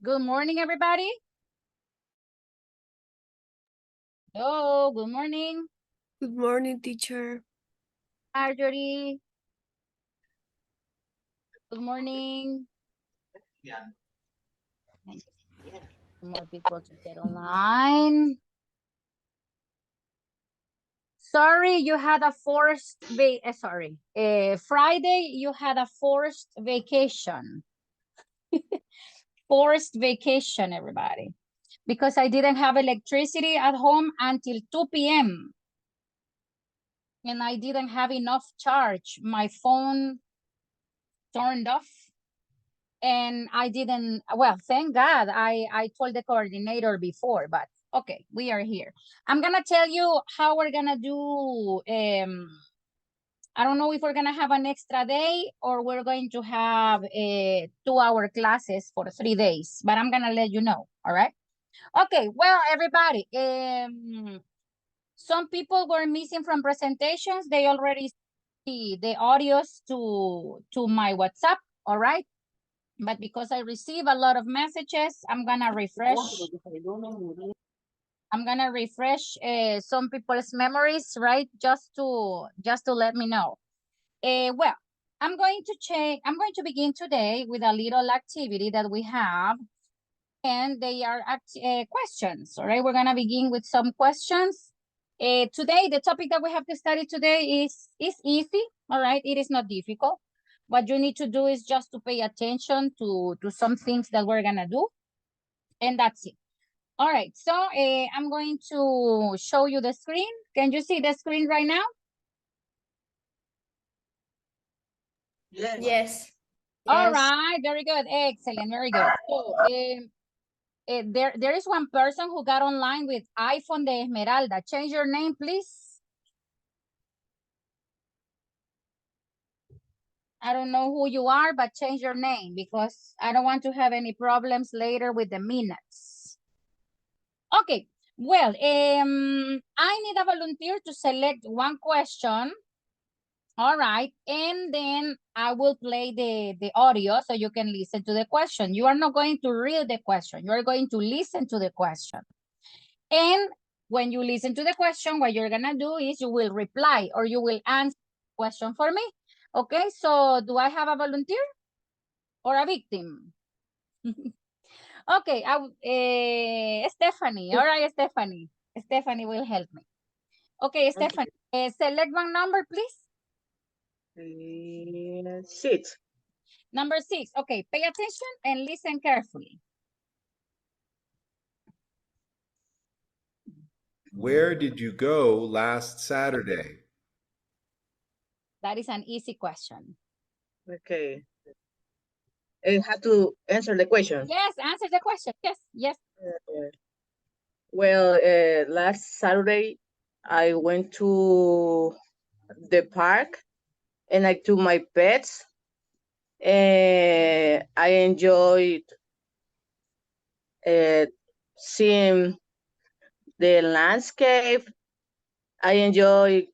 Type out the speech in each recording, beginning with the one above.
Good morning, everybody. Hello, good morning. Good morning, teacher. Marjorie. Good morning. More people to get online. Sorry, you had a Friday, you had a forced vacation. Forced vacation, everybody. Because I didn't have electricity at home until 2 p.m. And I didn't have enough charge. My phone turned off. And I didn't, well, thank God I told the coordinator before, but okay, we are here. I'm gonna tell you how we're gonna do, I don't know if we're gonna have an extra day or we're going to have 2-hour classes for 3 days, but I'm gonna let you know, all right? Okay, well, everybody, some people were missing from presentations. They already see the audios to my WhatsApp, all right? But because I receive a lot of messages, I'm gonna refresh. I'm gonna refresh some people's memories, right? Just to let me know. Well, I'm going to begin today with a little activity that we have, and they are questions. All right, we're gonna begin with some questions. Today, the topic that we have to study today is easy. All right, it is not difficult. What you need to do is just to pay attention to some things that we're gonna do, and that's it. All right, so I'm going to show you the screen. Can you see the screen right now? Yes. All right, very good, excellent, very good. So there is one person who got online with iPhone de Esmeralda. Change your name, please. I don't know who you are, but change your name because I don't want to have any problems later with the minutes. Okay, well, I need a volunteer to select one question. All right, and then I will play the audio so you can listen to the question. You are not going to read the question. You are going to listen to the question. And when you listen to the question, what you're gonna do is you will reply or you will answer the question for me. Okay, so do I have a volunteer or a victim? Okay, Stephanie. All right, Stephanie. Stephanie will help me. Okay, Stephanie, select one number, please. 6. Number 6. Okay, pay attention and listen carefully. Where did you go last Saturday? That is an easy question. Okay. I have to answer the question. Yes, answer the question. Yes, yes. Well, last Saturday, I went to the park and I took my pets. And I enjoyed seeing the landscape. I enjoy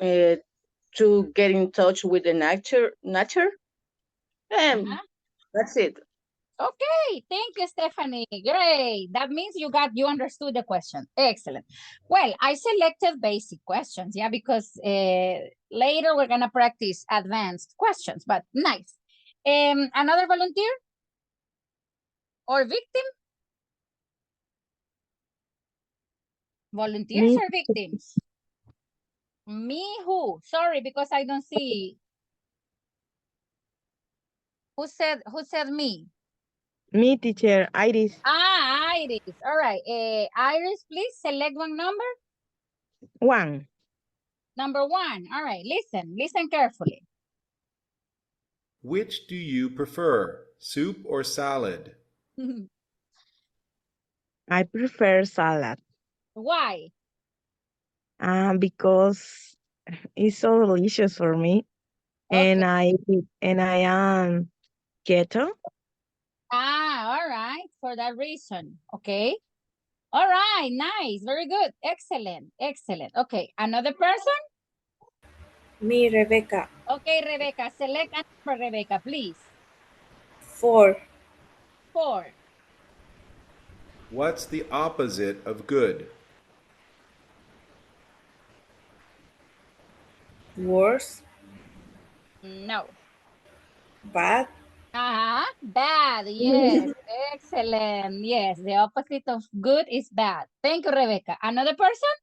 to get in touch with the nature. And that's it. Okay, thank you, Stephanie. Great. That means you understood the question. Excellent. Well, I selected basic questions, yeah, because later we're gonna practice advanced questions, but nice. Another volunteer or victim? Volunteers Me. or victims? Me who? Sorry, because I don't see. Who said me? Me, teacher. Iris. Ah, Iris. All right. Iris, please select one number. 1. Number 1. All right. Listen carefully. Which do you prefer, soup or salad? I prefer salad. Why? Because it's so delicious for me. Okay. And I am keto. Ah, all right. For that reason. Okay. All right. Nice. Very good. Excellent. Excellent. Okay. Another person? Me, Rebecca. Okay, Rebecca. Select a number, Rebecca, please. 4. 4. What's the opposite of good? Worse. No. Bad. Bad. Yes. Excellent. Yes. The opposite of good is bad. Thank you, Rebecca. Another person?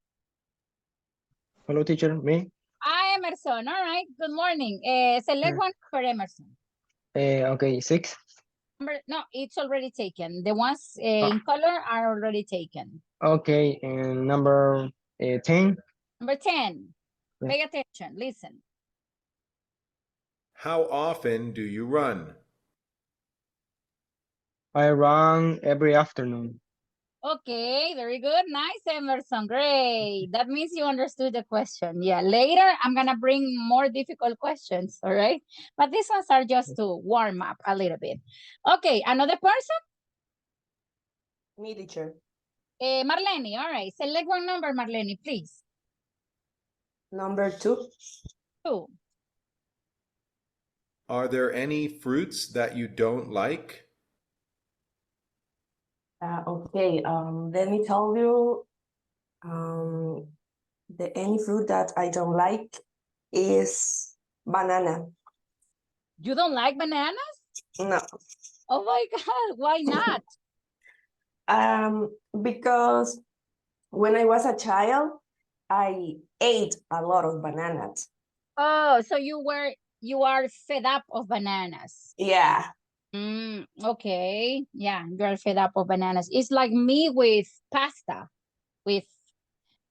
Hello, teacher. Me. I, Emerson. All right. Good morning. Select one for Emerson. Okay, 6. No, it's already taken. The ones in color are already taken. Okay, and number 10. Number 10. Yeah. Pay attention. Listen. How often do you run? I run every afternoon. Okay, very good. Nice, Emerson. Great. That means you understood the question. Yeah, later I'm going to bring more difficult questions, all right? But these ones are just to warm up a little bit. Okay, another person? Me, teacher. Marlene, all right. Select one number, Marlene, please. Number 2. 2. Are there any fruits that you don't like? Okay, let me tell you, the any fruit that I don't like is banana. You don't like bananas? No, Oh my God, why not? because when I was a child, I ate a lot of bananas. Oh, so you are fed up of bananas. Yeah. Okay. Yeah, you're fed up of bananas. It's like me with pasta, with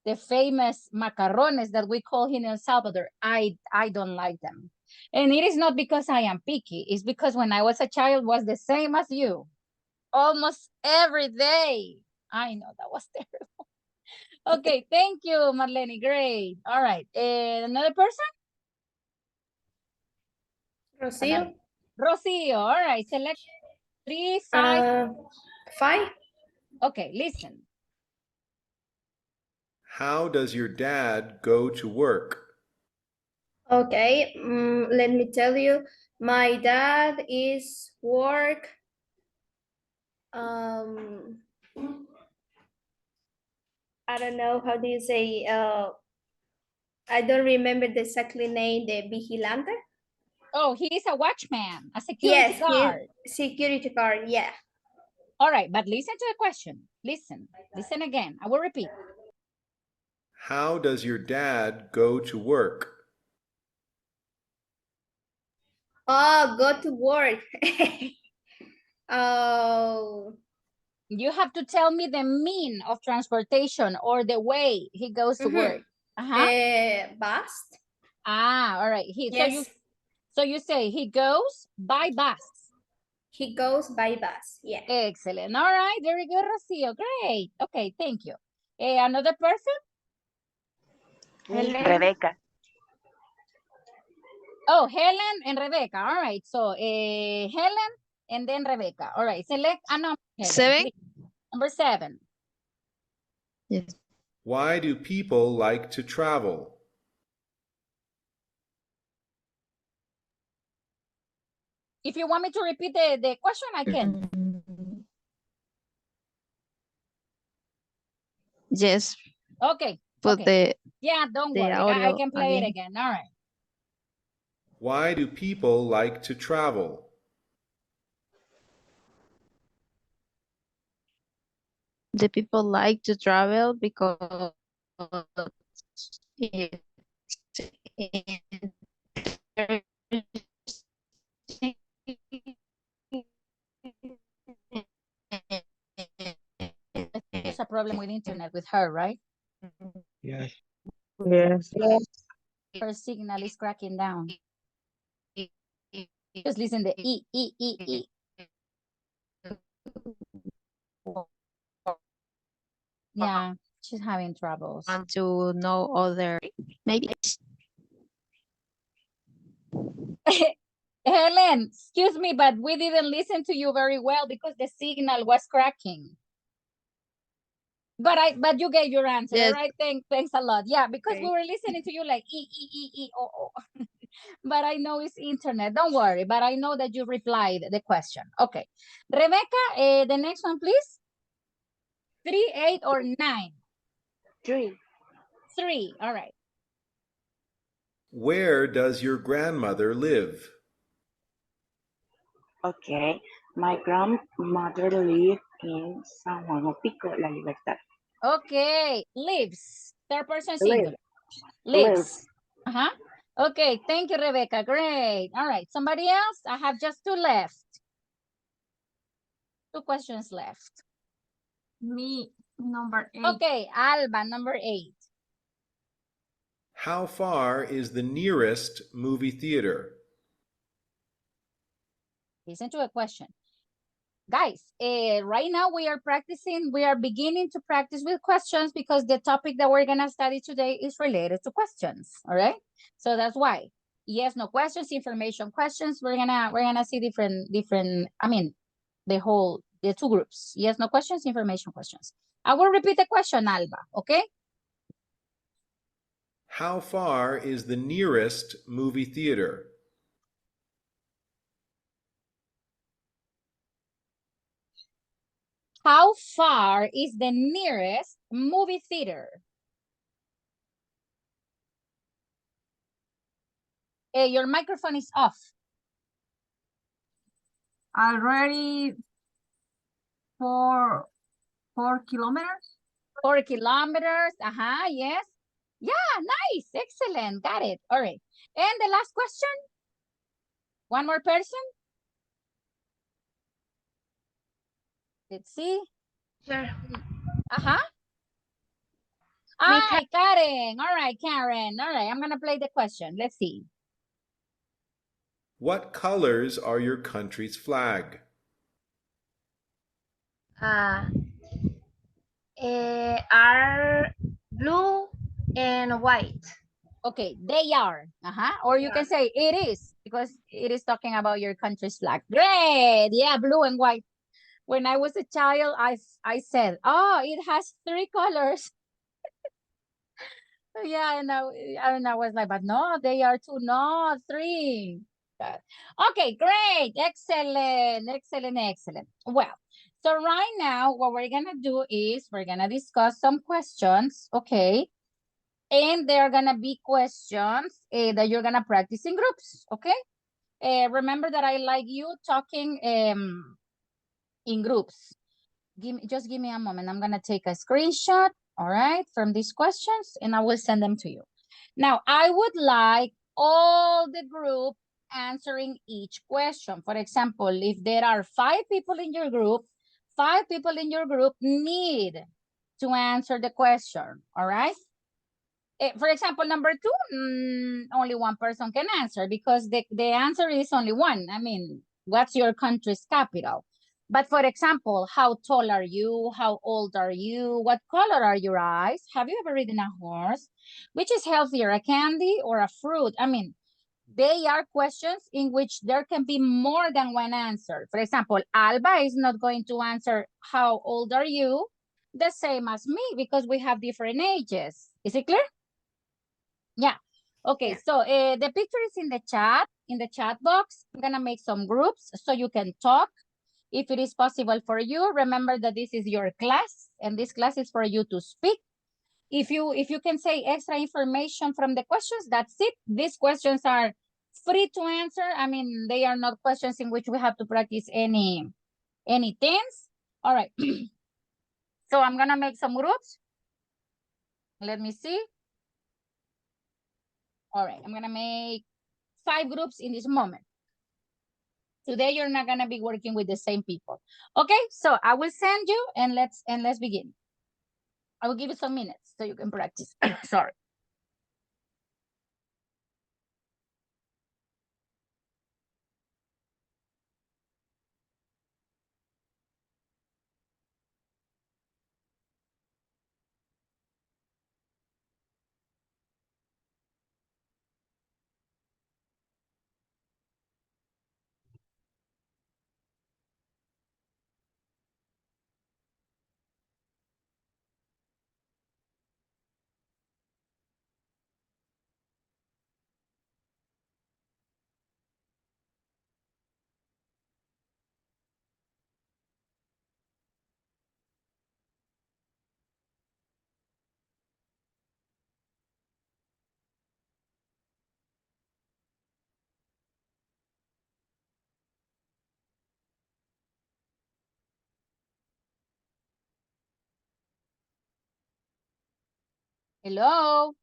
the famous macarrones that we call here in El Salvador. I don't like them. And it is not because I am picky. It's because when I was a child was the same as you. Almost every day. I know, that was terrible. Okay, thank you, Marlene. Great. All right. Another person? Rocio. Rocio. All right. Select 3, 5. 5. Okay, listen. How does your dad go to work? Okay, let me tell you, my dad is work. I don't know how do you say. I don't remember the exactly name. The vigilante. Oh, he is a watchman, a security guard. Security guard. Yeah. All right, but listen to the question. Listen again. I will repeat. How does your dad go to work? Oh, go to work. Oh. You have to tell me the mean of transportation or the way he goes to work. Bus. All right. Yes. So you say he goes by bus. He goes by bus. Yeah. Excellent. All right. Very good, Rocio. Great. Okay. Thank you. Another person? Rebecca. Oh, Helen and Rebecca. All right. So Helen and then Rebecca. All right. Select a number. Helen, 7. please. Number 7. Yes. Why do people like to travel? If you want me to repeat the question, I can. Yes. Okay. Put okay. Yeah, don't the worry. I audio can play it again. again. All right. Why do people like to travel? The people like to travel because it's There's a problem with internet with her, right? Yes. Yes. Her signal is cracking down. Just listen to E, E, E, E. Yeah, she's having troubles. want to know other maybe. Helen, excuse me, but we didn't listen to you very well because the signal was cracking. But you gave your answer, Yes. all right? Thanks a lot. Yeah, because Okay. we were listening to you like E, E, E, E, O, O. But I know it's internet. Don't worry. But I know that you replied the question. Okay. Rebecca, the next one, please. 3, 8, or 9? 3. 3, all right. Where does your grandmother live? Okay. My grandmother lived in San Juan of Pico, La Libertad. Okay, lives. Third person Live. singular. Lives. Uh-huh. Okay, thank you, Rebecca. Great. All right, somebody else? I have just 2 left. 2 questions left. Me, number 8. Okay, Alba, number 8. How far is the nearest movie theater? Listen to a question. Guys, right now we are beginning to practice with questions because the topic that we're gonna study today is related to questions, all right? So that's why. Yes, no questions, information questions. We're gonna see different, I mean, the 2 groups. Yes, no questions, information questions. I will repeat the question, Alba, okay? How far is the nearest movie theater? How far is the nearest movie theater? Your microphone is off. Already 4 kilometers. 4 kilometers. Yes. Yeah, nice. Excellent. Got it. All right. And the last question. One more person. Let's see. Sure. Hi, Karen. All right, Karen. All right, I'm going to play the question. Let's see. What colors are your country's flag? Are blue and white. Okay, they are. Or you can say it is because it is talking about your country's flag. Great. Yeah, blue and white. When I was a child, I said, oh, it has 3 colors. Yeah, and I was like, but no, they are 2, not 3. Okay, great. Excellent, excellent, excellent. Well, so right now, what we're going to do is we're going to discuss some questions, okay? And there are going to be questions that you're going to practice in groups, okay? Remember that I like you talking in groups. Just give me a moment. I'm going to take a screenshot, all right, from these questions, and I will send them to you. Now, I would like all the group answering each question. For example, if there are 5 people in your group, 5 people in your group need to answer the question, all right? For example, number 2, only 1 person can answer because the answer is only 1. I mean, what's your country's capital? But for example, how tall are you? How old are you? What color are your eyes? Have you ever ridden a horse? Which is healthier, a candy or a fruit? I mean, they are questions in which there can be more than 1 answer. For example, Alba is not going to answer, how old are you? The same as me because we have different ages. Is it clear? Yeah. Okay, so the picture is in the chat box. I'm gonna make some groups so you can talk if it is possible for you. Remember that this is your class and this class is for you to speak. If you can say extra information from the questions, that's it. These questions are free to answer. I mean, they are not questions in which we have to practice any things. All right. So I'm gonna make some groups. Let me see. All right, I'm gonna make 5 groups in this moment. Today you're not gonna be working with the same people. Okay, so I will send you and let's begin. I will give you some minutes so you can practice. Sorry. Hello.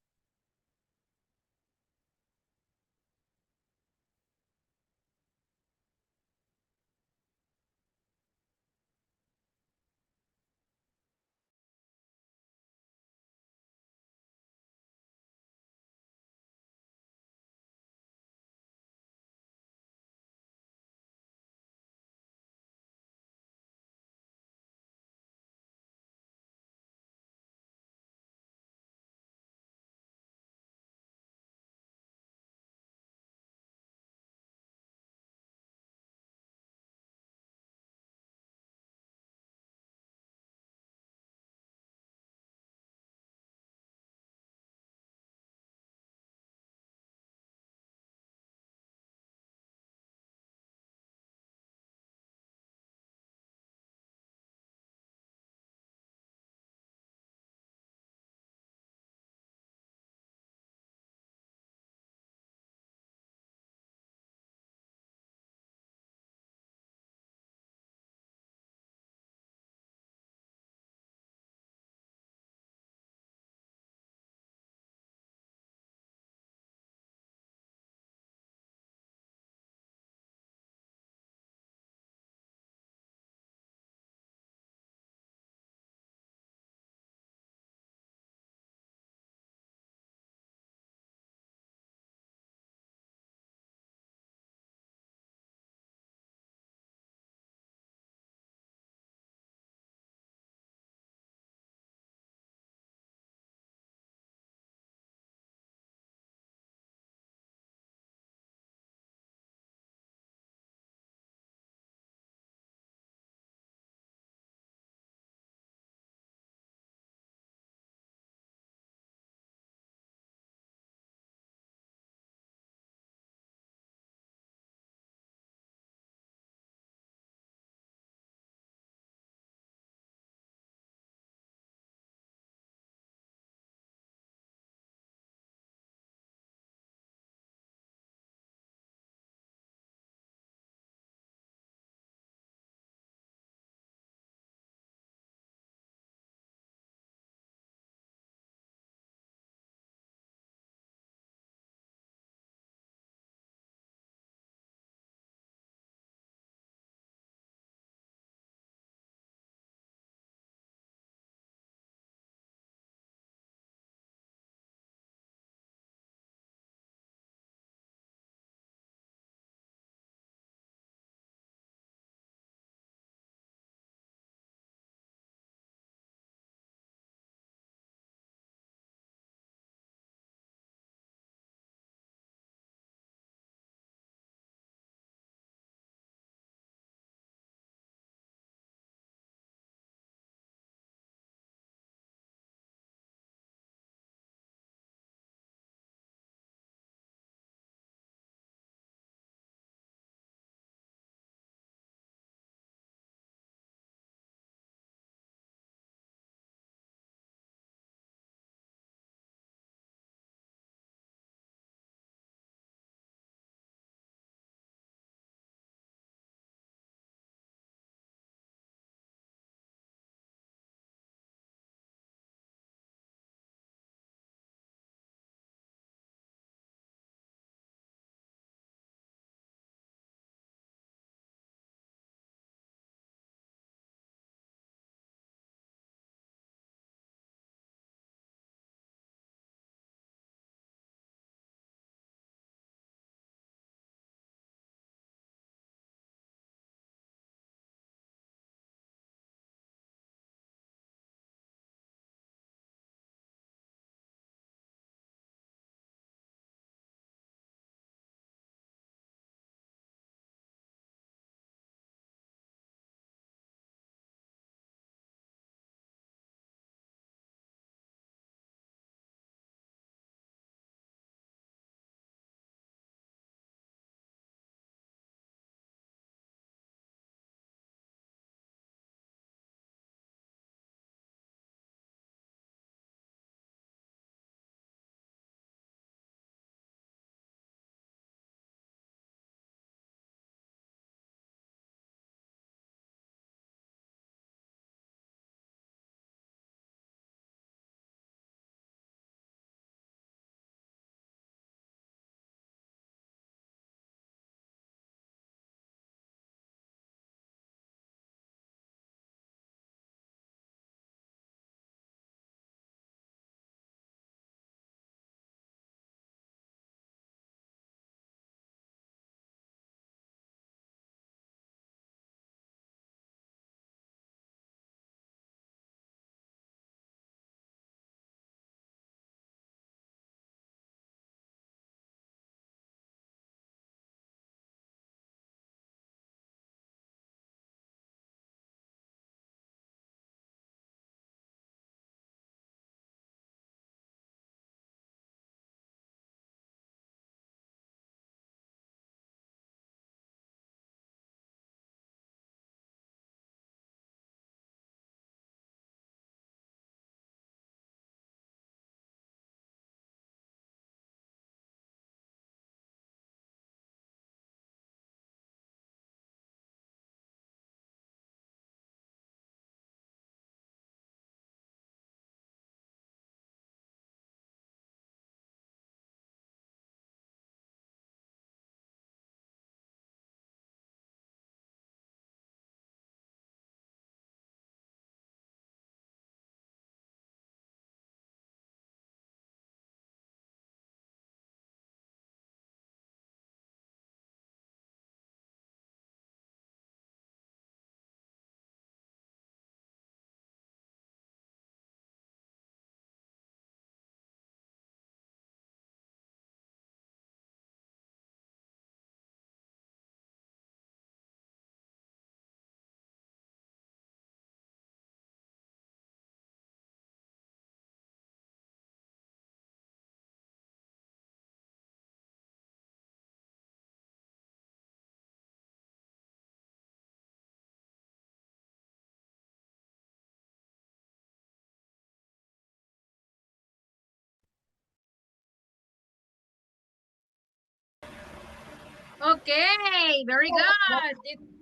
Okay, very good.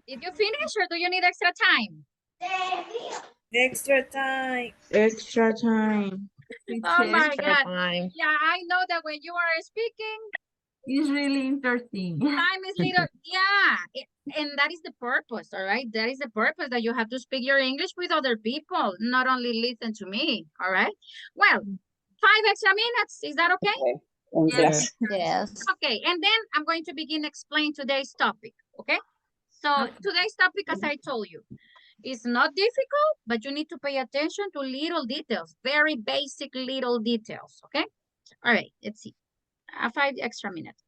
Did you finish or do you need extra time? Extra time. Extra time. Oh my Extra God. time. Yeah, I know that when you are speaking, It's really interesting. time is little, yeah. And that is the purpose, all right? That is the purpose that you have to speak your English with other people, not only listen to me, all right? Well, 5 extra minutes, is that okay? Okay. En Yes. clase. Yes. Okay, and then I'm going to begin explain today's topic, okay? So today's topic, as I told you, is not difficult, but you need to pay attention to little details, very basic little details, okay? All right, let's see. 5 extra minutes.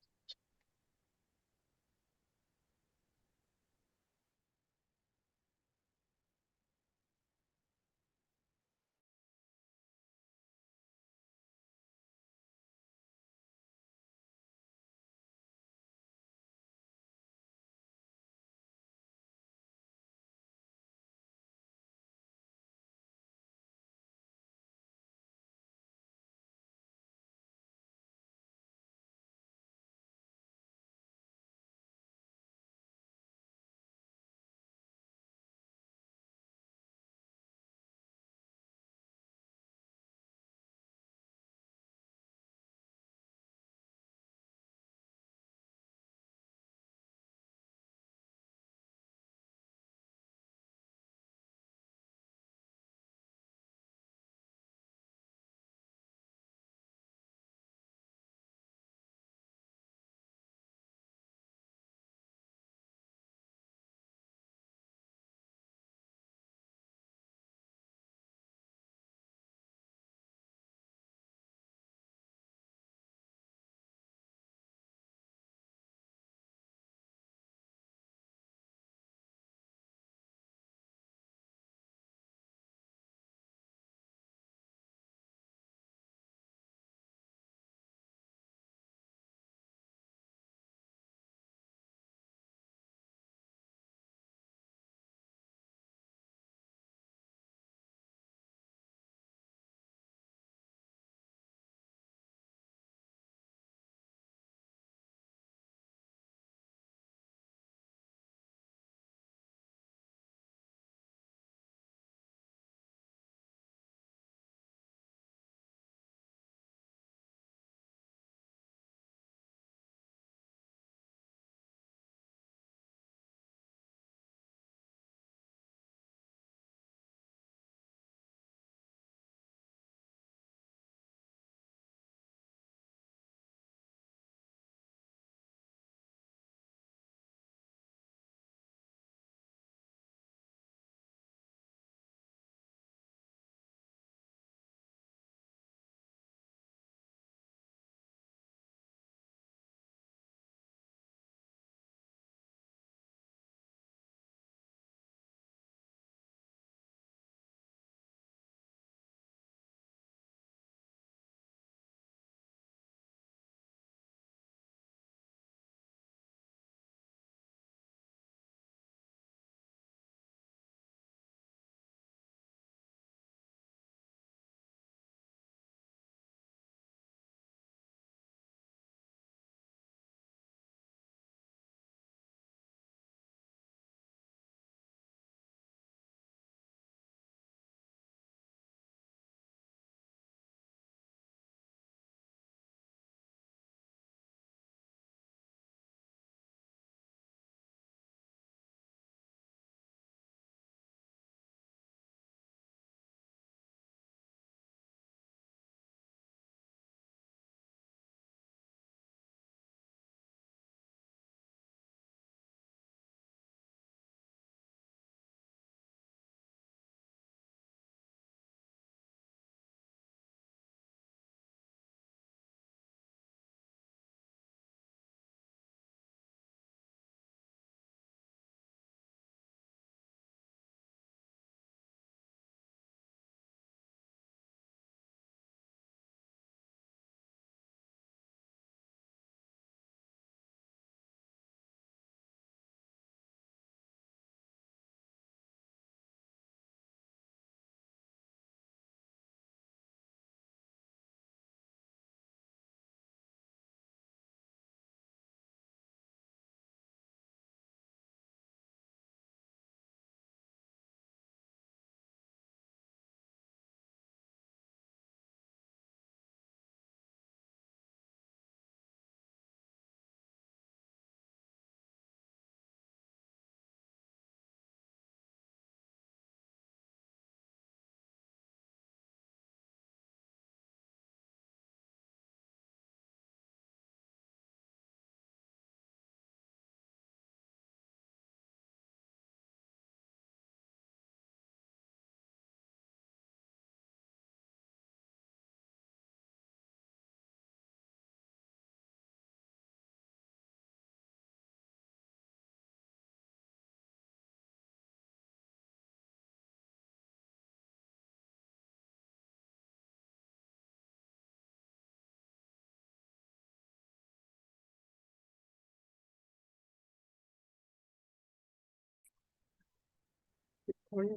Okay,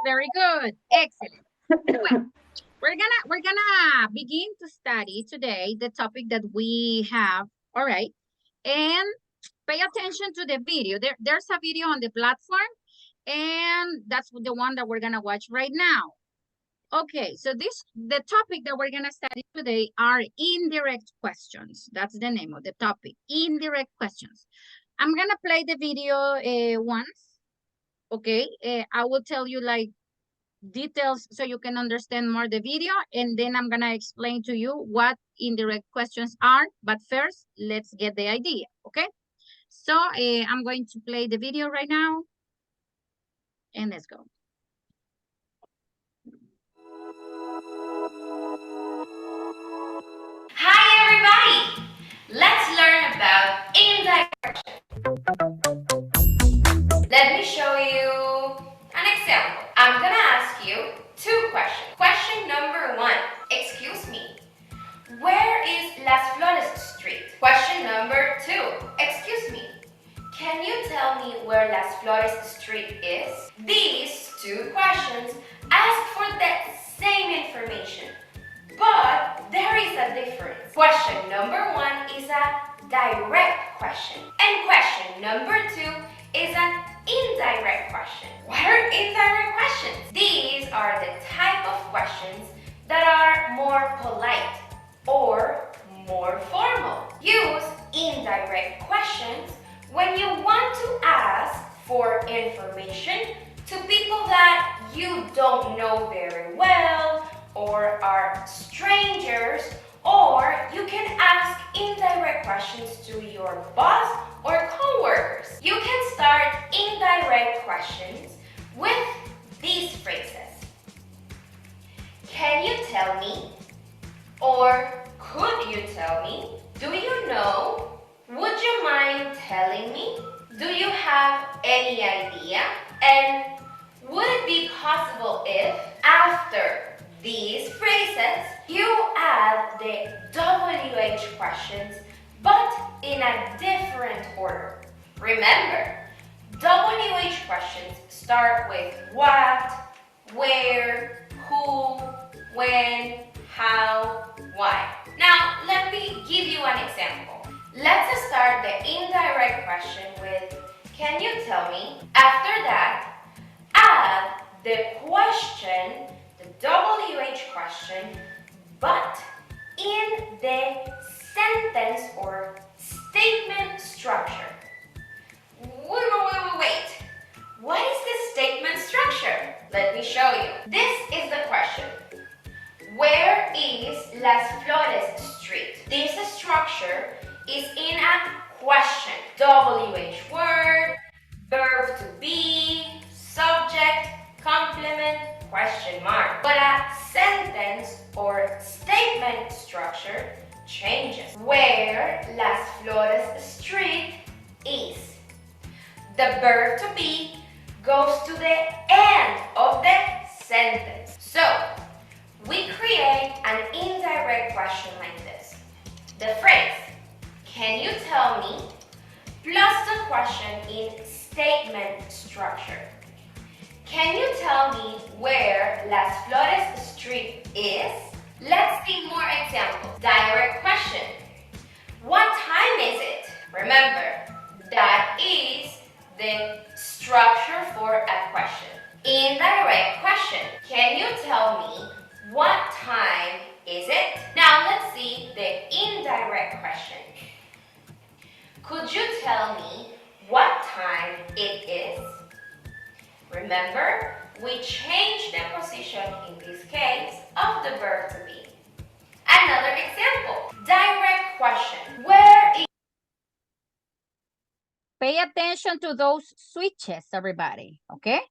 very good. Excellent. Well, we're gonna begin to study today the topic that we have. All right. And pay attention to the video. There's a video on the platform, and that's the one that we're gonna watch right now. Okay, so the topic that we're gonna study today are indirect questions. That's the name of the topic, indirect questions. I'm gonna play the video once, okay? I will tell you like details so you can understand more the video, and then I'm gonna explain to you what indirect questions are. But first, let's get the idea, okay? So I'm going to play the video right now, and let's go. Hi everybody! Let's learn about indirect. Let me show you an example. I'm gonna ask you two questions. Question number one, excuse me, where is Las Flores Street? Question number two, excuse me, can you tell me where Las Flores Street is? These two questions ask for the same information, but there is a difference. Question number one is a direct question, and question number two is an indirect question. What are indirect questions? These are the type of questions that are more polite or more formal. Use indirect questions when you want to ask for information to people that you don't know very well or are strangers, or you can ask indirect questions to your boss or coworkers. You can start indirect questions with these phrases. Can you tell me? Or could you tell me? Do you know? Would you mind telling me? Do you have any idea? And would it be possible if, after these phrases, you add the WH questions, but in a different order? Remember, WH questions start with what, where, who, when, how, why. Now, let me give you an example. Let's start the indirect question with, can you tell me? After that, add the question, the WH question, but in the sentence or statement structure. Wait. What is the statement structure? Let me show you. This is the question. Where is Las Flores Street? This structure is in a question. WH word, verb to be, subject, complement, question mark. But a sentence or statement structure changes. Where Las Flores Street is. The verb to be goes to the end of the sentence. So, we create an indirect question like this. The phrase, can you tell me, plus the question in statement structure. Can you tell me where Las Flores Street is? Let's see more examples. Direct question. What time is it? Remember, that is the structure for a question. Indirect question. Can you tell me what time is it? Now let's see the indirect question. Could you tell me what time it is? Remember, we changed the position in this case of the verb to be. Another example. Direct question. Where is... Pay attention to those switches, everybody, okay?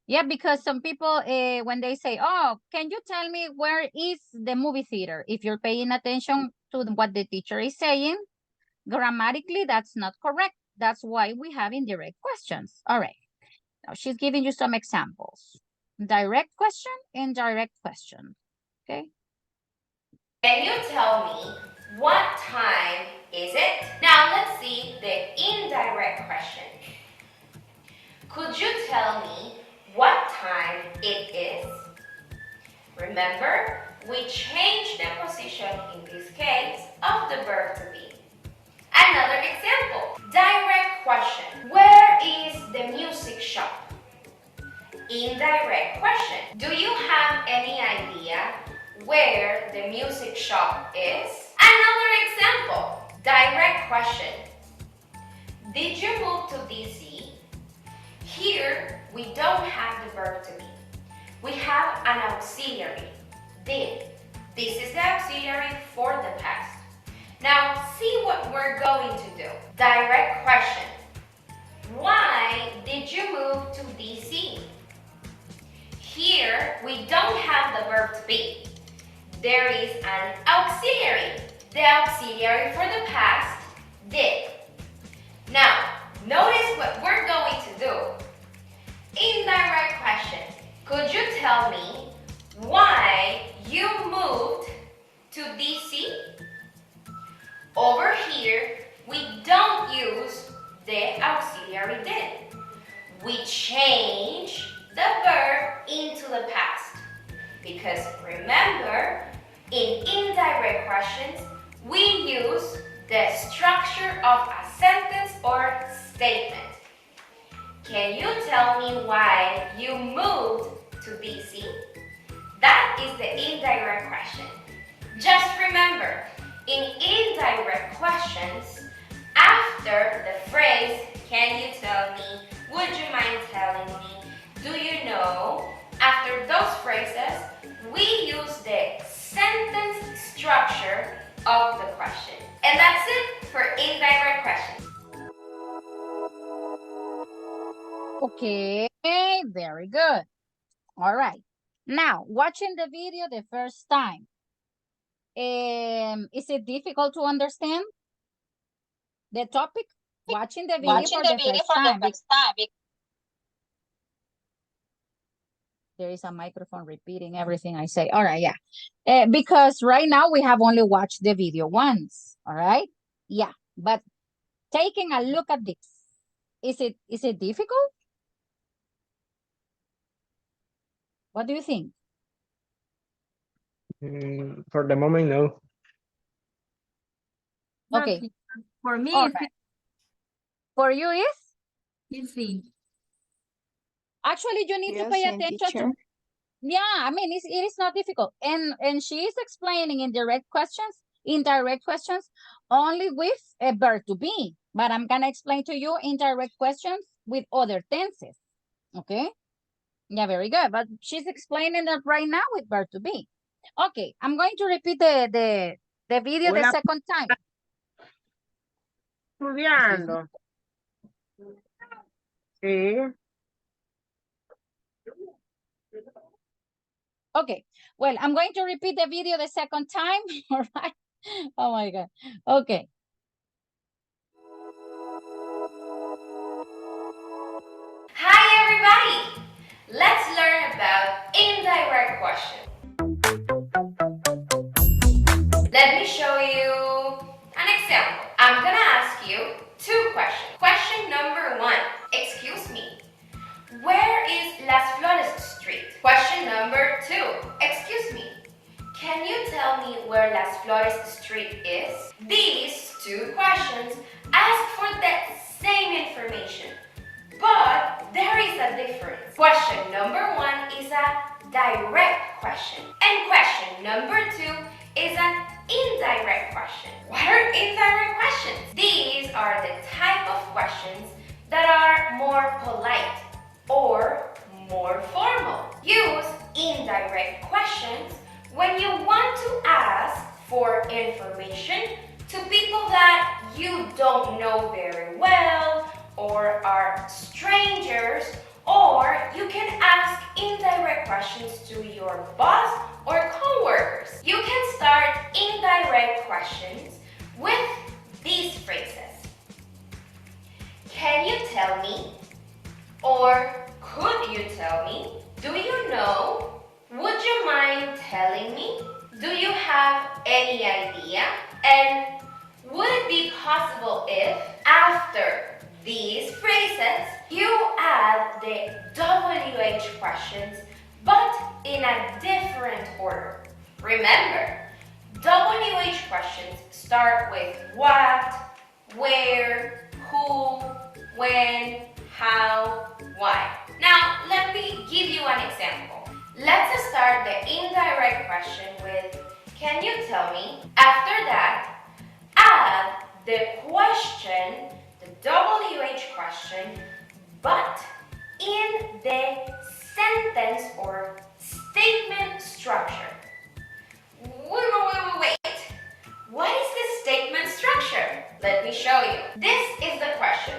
Yeah, because some people, when they say, oh, can you tell me where is the movie theater? If you're paying attention to what the teacher is saying, grammatically, that's not correct. That's why we have indirect questions. All right. Now she's giving you some examples. Direct question, indirect question, okay? Can you tell me what time is it? Now let's see the indirect question. Could where the music shop is? Another example, direct question. Did you move to DC? Here, we don't have the verb to be. We have an auxiliary, did. This is the auxiliary for the past. Now, see what we're going to do. Direct question. Why did you move to DC? Here, we don't have the verb to be. There is an auxiliary. The auxiliary for the past, did. Now, notice what we're going to do. Indirect question. Could you tell me why you moved to DC? Over here, we don't use the auxiliary did. We change the verb into the past. Because remember, in indirect questions, we use the structure of a sentence or statement. Can you tell me why you moved to DC? That is the indirect question. Just remember, in indirect questions, after the phrase, can you tell me, would you mind telling me, do you know, after those phrases, we use the sentence structure of the question. And that's it for indirect questions. Okay, very good. All right. Now, watching the video the first time. Is it difficult to understand the topic? Watching the video for the first time. There is a microphone repeating everything I say. All right, yeah. Because right now we have only watched the video once. All right. Yeah, but taking a look at this, is it difficult? What do you think? For the moment, no. Okay. For me, All it's right. For you is? easy. Actually, you need to pay attention to. Yeah, I mean, it is not difficult. And she is explaining indirect questions only with a verb to be. But I'm going to explain to you indirect questions with other tenses. Okay? Yeah, very good. But she's explaining that right now with verb to be. Okay, I'm going to repeat the video the second time. Estudiando. Sí. Okay, well, I'm going to repeat the video the second time. All right. Oh my God. Okay. Hi everybody! Let's learn about indirect questions. Let me show you an example. I'm gonna ask you two questions. Question number one, excuse me, where is Las Flores Street? Question number two, excuse me, can you tell me where Las Flores Street is? These two questions ask for the same information, but there is a difference. Question number one is a direct question, and question number two is an indirect question. What are indirect questions? These are the type of questions that are more polite or more formal. Use indirect questions when you want to ask for information to people that you don't know very well or are strangers, or you can ask indirect questions to your boss or coworkers. You can start indirect questions with these phrases. Can you tell me? Or could you tell me? Do you know? Would you mind telling me? Do you have any idea? And would it be possible if, after these phrases, you add the WH questions, but in a different order? Remember, WH questions start with what, where, who, when, how, why. Now, let me give you an example. Let's start the indirect question with, can you tell me? After that, add the question, the WH question, but in the sentence or statement structure. Wait. What is the statement structure? Let me show you. This is the question.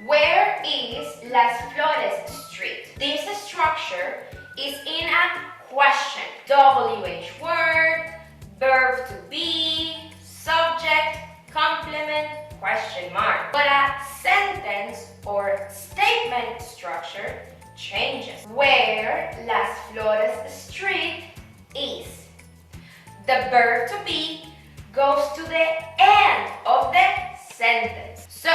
Where is Las Flores Street? This structure is in a question. WH word, verb to be, subject, complement, question mark. But a sentence or statement structure changes. Where Las Flores Street is. The verb to be goes to the end of the sentence. So,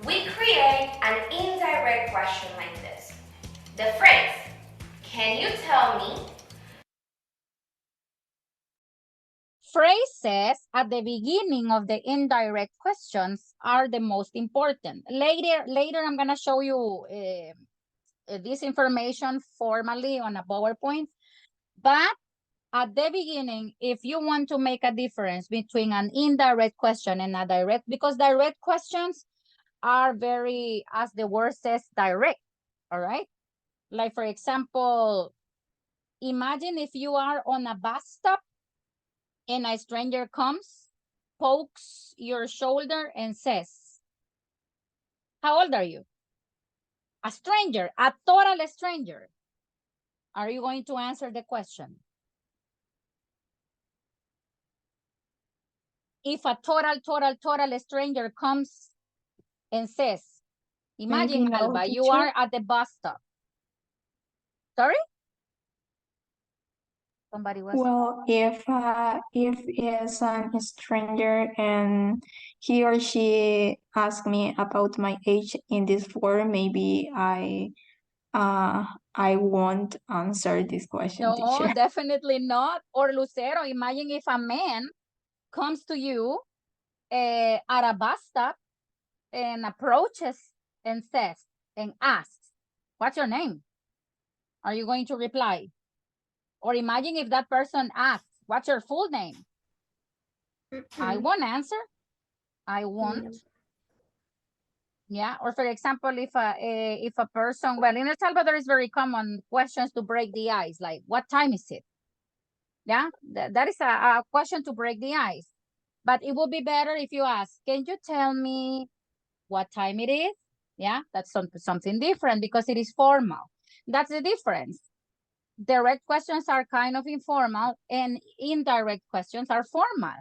we create an indirect question like this. The phrase, can you tell me? Phrases at the beginning of the indirect questions are the most important. Later I'm going to show you this information formally on a PowerPoint. But at the beginning, if you want to make a difference between an indirect question and a direct, because direct questions are very, as the word says, direct, all right? Like, for example, imagine if you are on a bus stop and a stranger comes, pokes your shoulder and says, how old are you? A stranger, a total stranger. Are you going to answer the question? If a total stranger comes and says, imagine, No, Alba, you teacher. are at the bus stop. Sorry? Somebody was. Well, if is a stranger and he or she asks me about my age in this form, maybe I won't answer this question, No, teacher. definitely not. Or Lucero, imagine if a man comes to you at a bus stop and approaches and says and asks, what's your name? Are you going to reply? Or imagine if that person asks, what's your full name? I won't answer. I won't. Yeah, or for example, if a person, well, in El Salvador, it's very common questions to break the ice, like, what time is it? Yeah, that is a question to break the ice. But it would be better if you ask, can you tell me what time it is? Yeah, that's something different because it is formal. That's the difference. Direct questions are kind of informal and indirect questions are formal,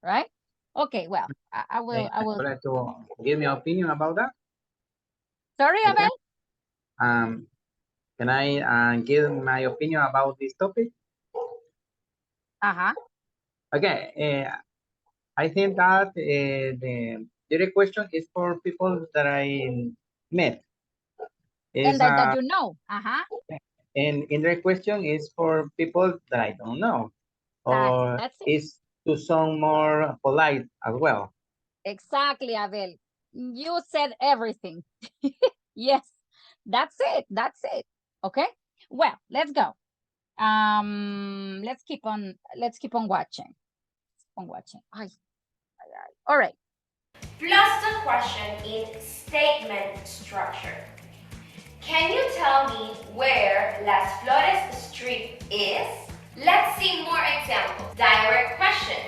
right? Okay, well, I will. Would like to give me opinion about that? Sorry, Okay. Abel? Can I give my opinion about this topic? Uh-huh. Okay, I think that the direct question is for people that I met. And that you know. Uh-huh. And indirect question is for people that I don't know. Or That's it. is to sound more polite as well. Exactly, Abel. You said everything. Yes, that's it. That's it. Okay. Well, let's go. Let's keep on watching. Ay. All right. Plus the question in statement structure. Can you tell me where Las Flores Street is? Let's see more examples. Direct question.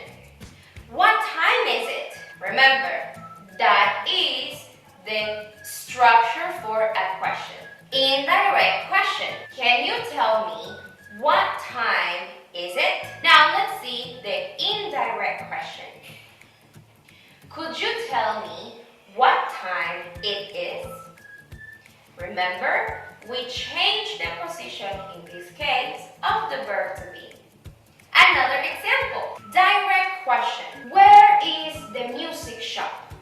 What time is it? Remember, that is the structure for a question. Indirect question. Can you tell me what time is it? Now let's see the indirect question. Could you tell me what time it is? Remember, we changed the position in this case of the verb to be. Another example, direct question. Where is the music shop?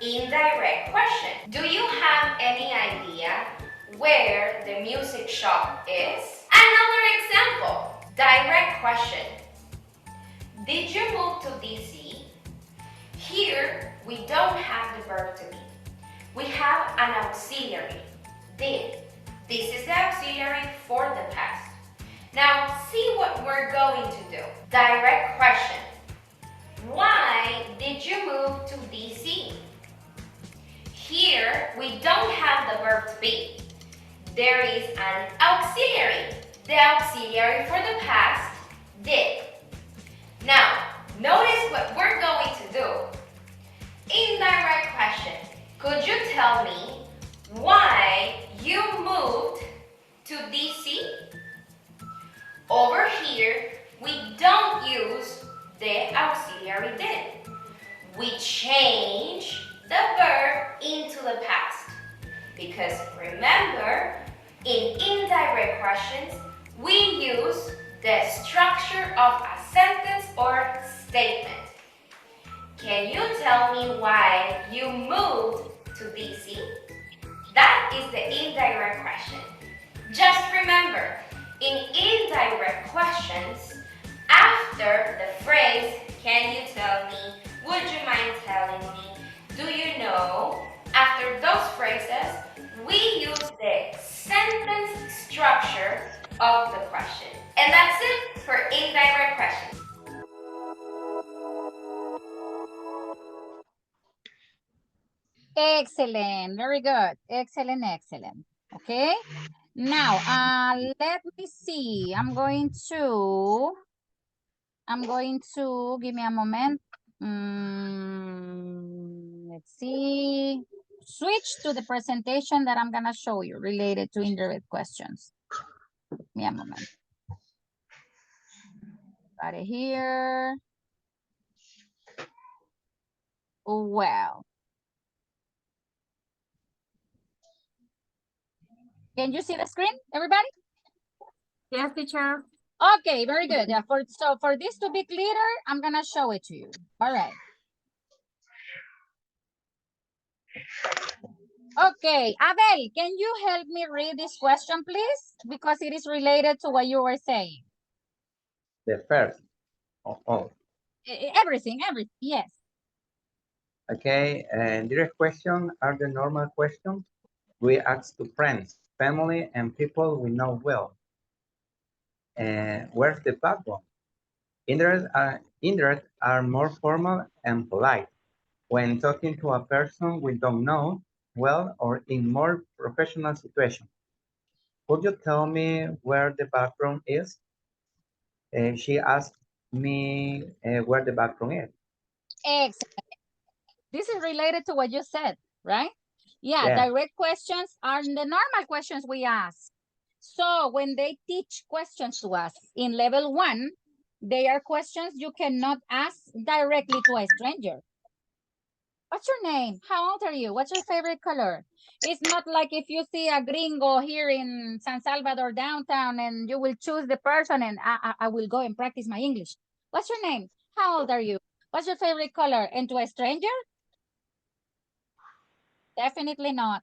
Indirect question. Do you have any idea where the music shop is? Another example, direct question. Did you move to DC? Here, we don't have the verb to be. We have an auxiliary, did. This is the auxiliary for the past. Now, see what we're going to do. Direct question. Why did you move to DC? Here, we don't have the verb to be. There is an auxiliary. The auxiliary for the past, did. Now, notice what we're going to do. Indirect question. Could you tell me why you moved to DC? Over here, we don't use the auxiliary did. We change the verb into the past. Because remember, in indirect questions, we use the structure of a sentence or statement. Can you tell me why you moved to DC? That is the indirect question. Just remember, in indirect questions, after the phrase, can you tell me, would you mind telling me, do you know? After those phrases, we use the sentence structure of the question. And that's it for indirect questions. Excellent. Very good. Excellent, excellent. Okay. Now, let me see. I'm going to, give me a moment. Let's see. Switch to the presentation that I'm gonna show you related to indirect questions. Give me a moment. Got it here. Well. Can you see the screen, everybody? Yes, teacher. Okay, very good. Yeah, so for this to be clearer, I'm gonna show it to you. All right. Okay, Abel, can you help me read this question, please? Because it is related to what you were saying. The first of all. Everything, yes. Okay, and direct questions are the normal questions we ask to friends, family, and people we know well. And where's the backbone? Indirect are more formal and polite when talking to a person we don't know well or in more professional situations. Could you tell me where the background is? She asked me where the background is. Excellent. This is related to what you said, right? Yeah, direct questions are the normal questions we ask. So when they teach questions to us in level 1, they are questions you cannot ask directly to a stranger. What's your name? How old are you? What's your favorite color? It's not like if you see a gringo here in San Salvador downtown and you will choose the person and I will go and practice my English. What's your name? How old are you? What's your favorite color? And to a stranger? Definitely not.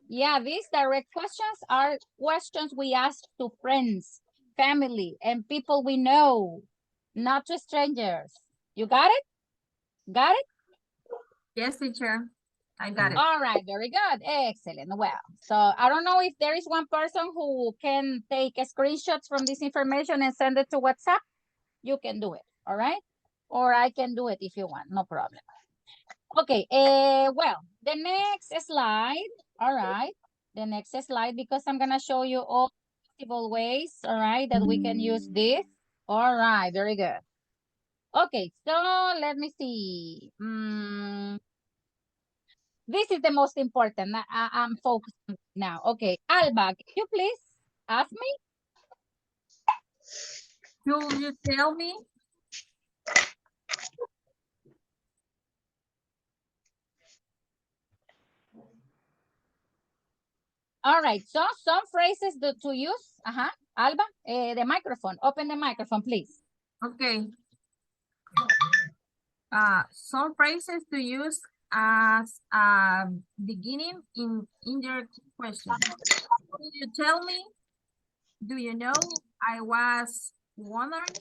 Yeah, these direct questions are questions we ask to friends, family, and people we know, not to strangers. You got it? Got it? Yes, teacher. I got it. All right, very good. Excellent. Well, so I don't know if there is one person who can take screenshots from this information and send it to WhatsApp. You can do it, all right? Or I can do it if you want, no problem. Okay, well, the next slide, all right? The next slide, because I'm gonna show you all possible ways, all right, that we can use this. All right, very good. Okay, so let me see. This is the most important. I'm focusing now. Okay, Alba, can you please ask me? Could you tell me? All right, so some phrases to use. Alba, the microphone. Open the microphone, please. Okay. Some phrases to use as a beginning in indirect question. Could you tell me? Do you know? I was wondering.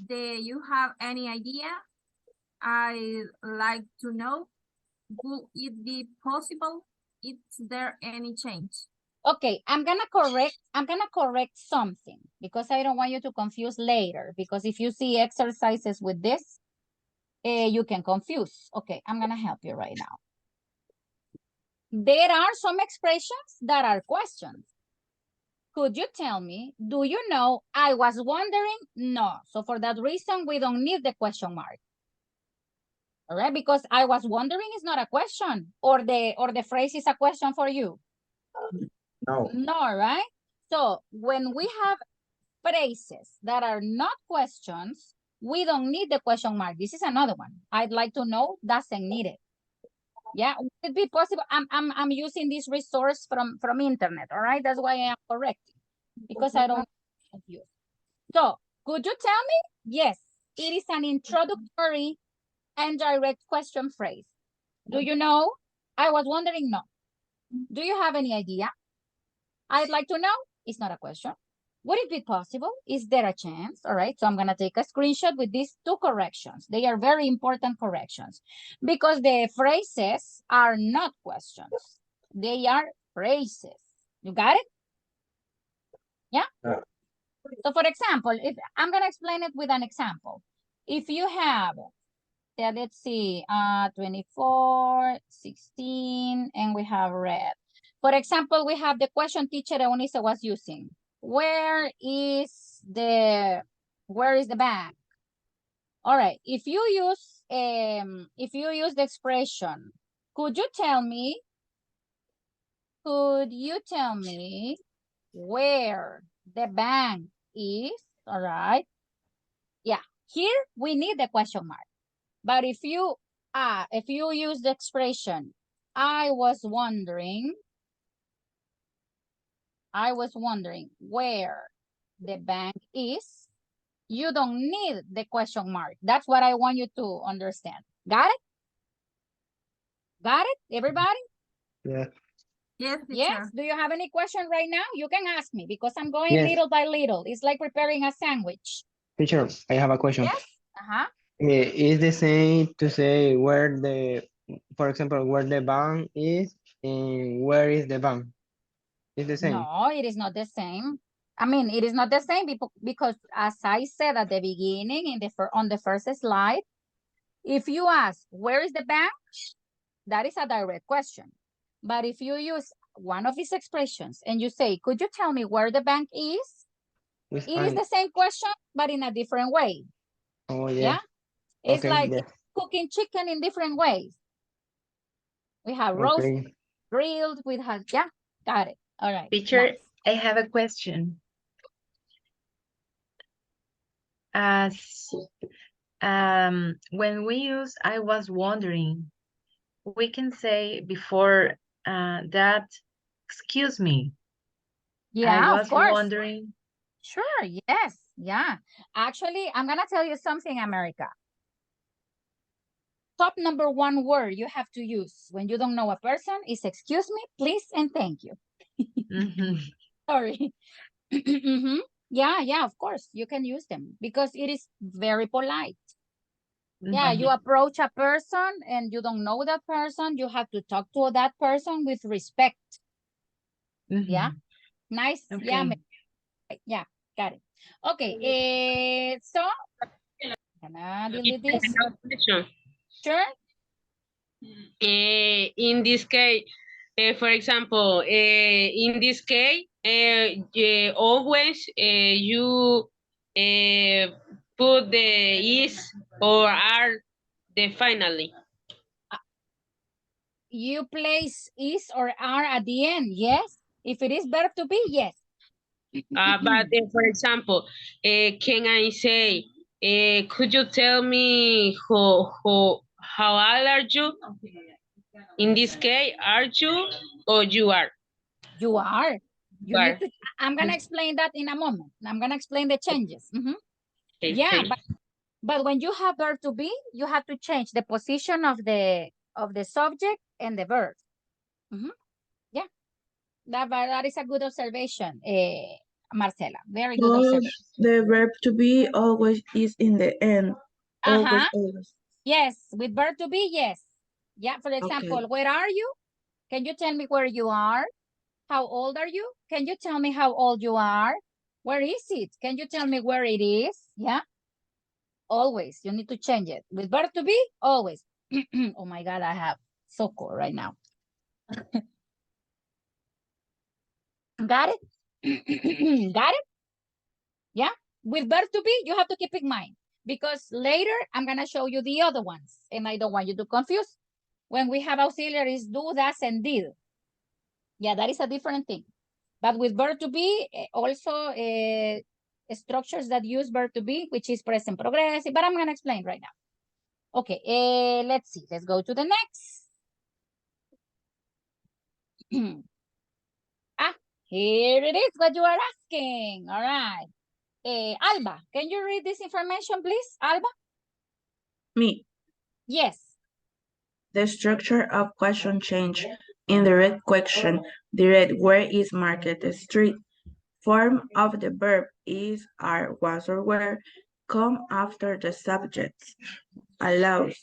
Do you have any idea? I'd like to know. Would it be possible? Is there any change? Okay, I'm gonna correct something because I don't want you to confuse later, because if you see exercises with this, you can confuse. Okay, I'm gonna help you right now. There are some expressions that are questions. Could you tell me, do you know, I was wondering? No. So for that reason, we don't need the question mark. All right, because I was wondering is not a question, or the phrase is a question for you. No. No, right? So when we have phrases that are not questions, we don't need the question mark. This is another one. I'd like to know doesn't need it. Yeah, would it be possible? I'm using this resource from internet. All right, that's why I am correcting, because I don't confuse. So could you tell me? Yes, it is an introductory and direct question phrase. Do you know? I was wondering. No. Do you have any idea? I'd like to know. It's not a question. Would it be possible? Is there a chance? All right, so I'm gonna take a screenshot with these two corrections. They are very important corrections because the phrases are not questions. They are phrases. You got it? Yeah? So for example, if I'm gonna explain it with an example. If you have, let's see, 24, 16, and we have red. For example, we have the question teacher Eunice was using. Where is the bank? All right, if you use the expression, could you tell me where the bank is? All right. Yeah, here we need the question mark. But if you use the expression, I was wondering where the bank is, you don't need the question mark. That's what I want you to understand. Got it? Got it, everybody? Yeah. Yes, Yes? teacher. Do you have any question right now? You can ask me because I'm going Yes. little by little. It's like preparing a sandwich. Teacher, I have a question. Yes? Uh-huh. Is the same to say where the, for example, where the bank is and where is the bank? It's the same. No, it is not the same. I mean, it is not the same because as I said at the beginning, on the first slide, if you ask, where is the bank? That is a direct question. But if you use one of these expressions and you say, could you tell me where the bank is? It is the same question, but in a different way. Oh, yeah. Yeah? It's Okay, like yeah. cooking chicken in different ways. We have roast, Okay. grilled, yeah, got it. All right. Teacher, Nice. I have a question. As when we use I was wondering, we can say before that, excuse me. Yeah, I was of course. wondering. Sure, yes, yeah. Actually, I'm gonna tell you something, America. Top number one word you have to use when you don't know a person is excuse me, please, and thank you. Sorry. Yeah, of course, you can use them because it is very polite. Yeah, you approach a person and you don't know that person, you have to talk to that person with respect. Yeah, nice. Okay. Yeah, got it. Okay, so can I delete this? Sure. In this case, for example, in this case, always you put the is or are the finally. You place is or are at the end, yes. If it is verb to be, yes. But for example, can I say, could you tell me how old are you? In this case, are you or you are? You are. You need to, I'm gonna explain that in a moment. I'm gonna explain the changes. Okay, Yeah, but when you have verb to be, you have to change the position of the subject and the verb. Yeah, that is a good observation, Marcela. Very good observation. The verb to be always is in the end. Always. Yes, with verb to be, yes. Yeah, for example, where are you? Can you tell me where you are? How old are you? Can you tell me how old you are? Where is it? Can you tell me where it is? Yeah. Always. You need to change it. With verb to be, always. Oh my God, I have so cold right now. Got it? Got it? Yeah. With verb to be, you have to keep in mind because later I'm going to show you the other ones and I don't want you to confuse. When we have auxiliaries do, does, and did. Yeah, that is a different thing. But with verb to be, also structures that use verb to be, which is present progressive, but I'm going to explain right now. Okay, let's see. Let's go to the next. Here it is, what you are asking. All right. Alba, can you read this information, please? Alba? Me. Yes. The structure of question change. Indirect question. Direct where is Market Street. Form of the verb is, are, was, or were. Come after the subjects. Allows.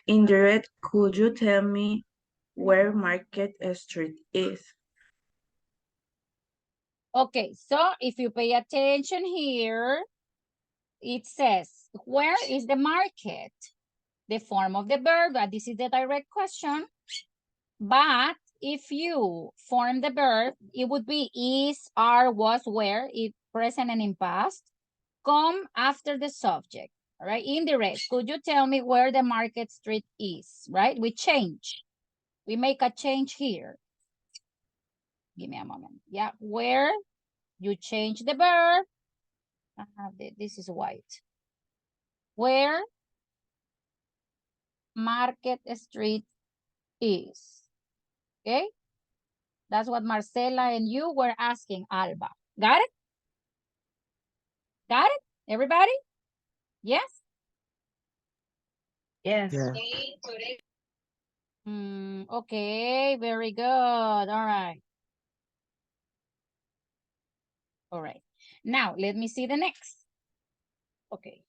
Indirect, could you tell me where Market Street is? Okay, so if you pay attention here, it says, where is the market? The form of the verb, this is the direct question. But if you form the verb, it would be is, are, was, were, if present and in past. Come after the subject, all right? Indirect, could you tell me where the Market Street is, right? We change. We make a change here. Give me a moment. Yeah, where you change the verb. This is white. Where Market Street is. Okay? That's what Marcela and you were asking, Alba. Got it? Got it? Everybody? Yes? Yes. Okay, very good. All right. All right. Now, let me see the next. Okay.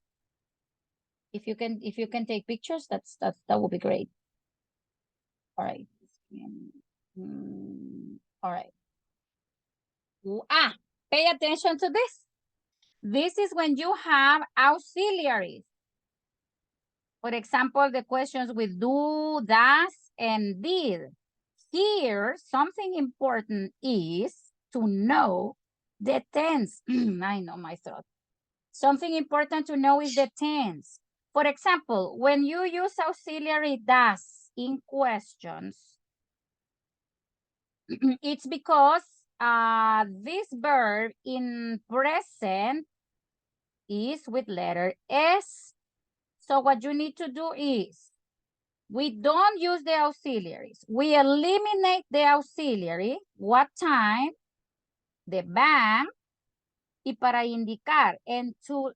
If you can take pictures, that would be great. All right. All right. Pay attention to this. This is when you have auxiliaries. For example, the questions with do, does, and did. Here, something important is to know the tense. I know my throat. Something important to know is the tense. For example, when you use auxiliary does in questions, it's because this verb in present is with letter S. So what you need to do is, we don't use the auxiliaries. We eliminate the auxiliary. What time? The bank. Y para indicar and to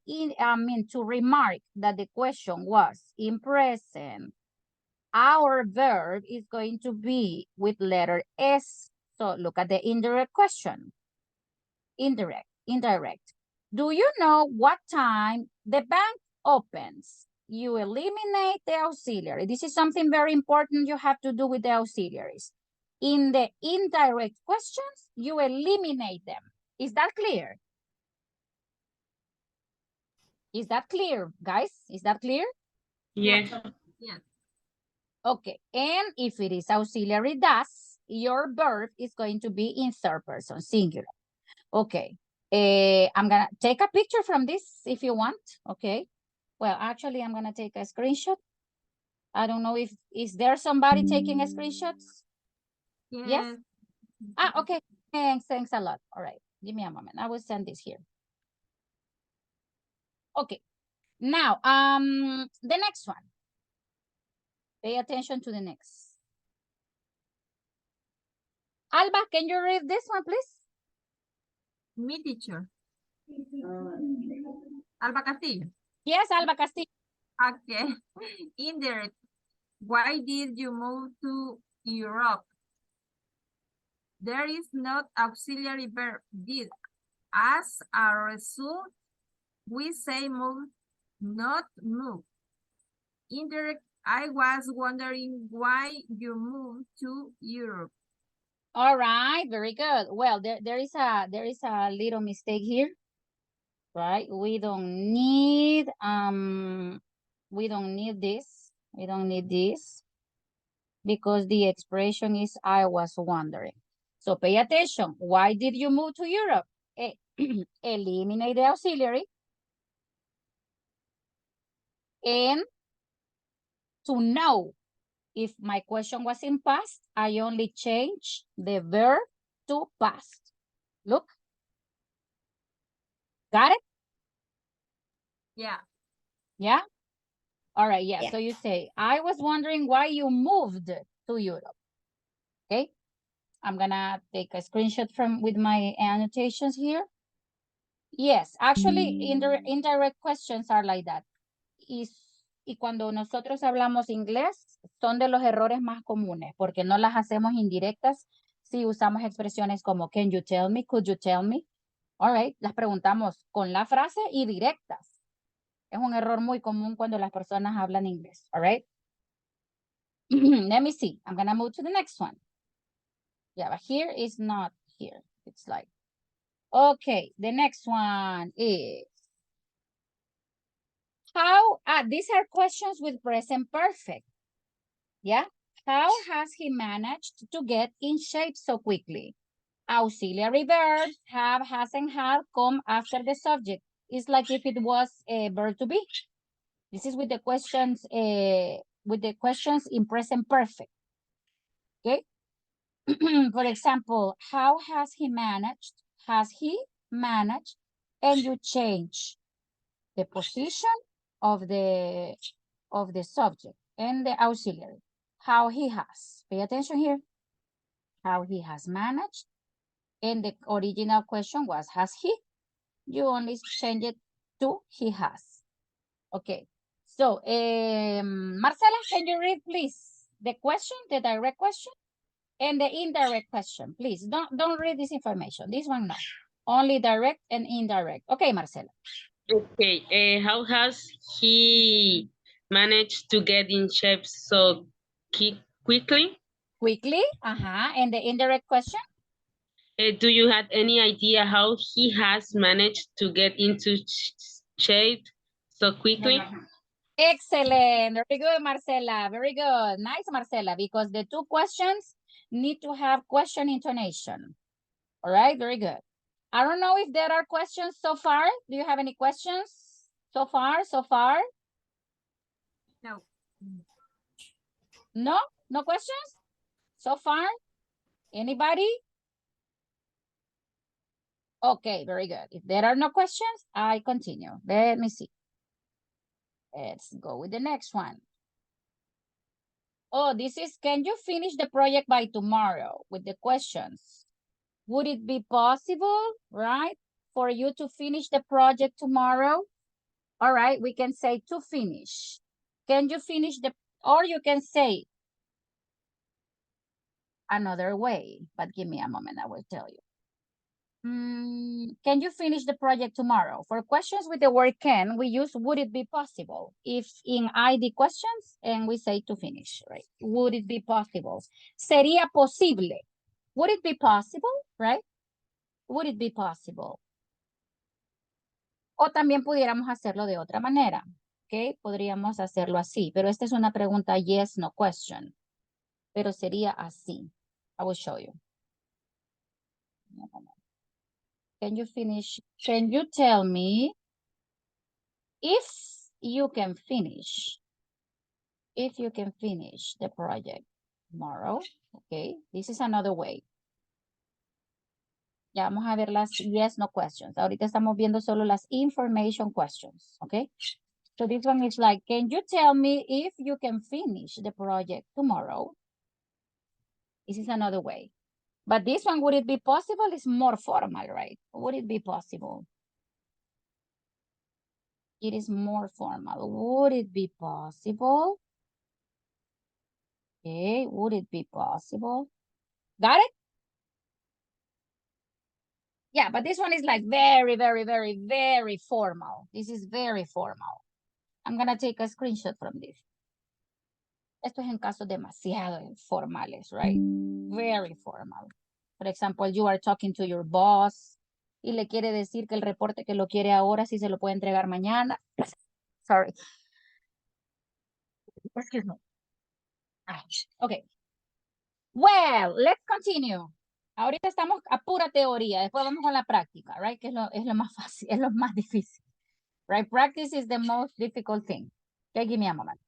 remark that the question was in present, our verb is going to be with letter S. So look at the indirect question. Indirect. Do you know what time the bank opens? You eliminate the auxiliary. This is something very important you have to do with the auxiliaries. In the indirect questions, you eliminate them. Is that clear? Is that clear, guys? Is that clear? Yes. Yes. Okay, and if it is auxiliary does, your verb is going to be in third person, singular. Okay, I'm gonna take a picture from this if you want, okay? Well, actually, I'm gonna take a screenshot. I don't know if, is there somebody taking screenshots? Yes? Okay, thanks a lot. All right, give me a moment. I will send this here. Okay, now, the next one. Pay attention to the next. Alba, can you read this one, please? Me, teacher. Alba Castillo. Yes, Alba Castillo. Okay. Indirect. Why did you move to Europe? There is not auxiliary verb did. As a result, we say move, not move. Indirect, I was wondering why you moved to Europe. All right, very good. Well, there is a little mistake here, right? We don't need this. We don't need this because the expression is I was wondering. So pay attention. Why did you move to Europe? Eliminate the auxiliary. And to know if my question was in past, I only change the verb to past. Look. Got it? Yeah. Yeah? All right, yeah. Yeah. So you say, I was wondering why you moved to Europe. Okay? I'm gonna take a screenshot with my annotations here. Yes, actually, indirect questions are like that. Y cuando nosotros hablamos inglés, son de los errores más comunes, porque no las hacemos indirectas si usamos expresiones como can you tell me, could you tell me. All right, las preguntamos con la frase y directas. Es un error muy común cuando las personas hablan inglés. All right. Let me see. I'm going to move to the next one. Yeah, but here is not here. It's like, okay, the next one is how, these are questions with present perfect. Yeah. How has he managed to get in shape so quickly? Auxiliary verbs have, has, and had come after the subject. It's like if it was a verb to be. This is with the questions in present perfect. Okay. For example, how has he managed? Has he managed? And you change the position of the subject and the auxiliary. How he has. Pay attention here. How he has managed. And the original question was, has he? You only change it to he has. Okay. So, Marcela, can you read, please, the question, the direct question, and the indirect question, please. Don't read this information. This one, no. Only direct and indirect. Okay, Marcela. Okay. How has he managed to get in shape so quickly? Quickly, and the indirect question? Do you have any idea how he has managed to get into shape so quickly? Excellent. Very good, Marcela. Very good. Nice, Marcela, because the two questions need to have question intonation. All right, very good. I don't know if there are questions so far. Do you have any questions so far? No. No? No questions so far? Anybody? Okay, very good. If there are no questions, I continue. Let me see. Let's go with the next one. Oh, this is, can you finish the project by tomorrow with the questions? Would it be possible, right, for you to finish the project tomorrow? All right, we can say to finish. Can you finish or you can say another way, but give me a moment, I will tell you. Can you finish the project tomorrow? For questions with the word can, we use would it be possible? If in ID questions, and we say to finish, right? Would it be possible? Sería posible. Would it be possible, right? Would it be possible? O también pudiéramos hacerlo de otra manera, ¿ok? Podríamos hacerlo así, pero esta es una pregunta yes, no question. Pero sería así. I will show you. Can you finish? Can you tell me if you can finish the project tomorrow? Okay, this is another way. Ya vamos a ver las yes, no questions. Ahorita estamos viendo solo las information questions, okay? So this one is like, can you tell me if you can finish the project tomorrow? This is another way. But this one, would it be possible? Is more formal, right? Would it be possible? It is more formal. Would it be possible? Okay, would it be possible? Got it? Yeah, but this one is like very, very, very, very formal. This is very formal. I'm gonna take a screenshot from this. Esto es en casos demasiado formales, right? Very formal. For example, you are talking to your boss y le quiere decir que el reporte que lo quiere ahora sí se lo puede entregar mañana. Sorry. Excuse me. Okay. Well, let's continue. Ahorita estamos a pura teoría, después vamos con la práctica, right? Que es lo más fácil, es lo más difícil. Right? Practice is the most difficult thing. Okay, give me a moment.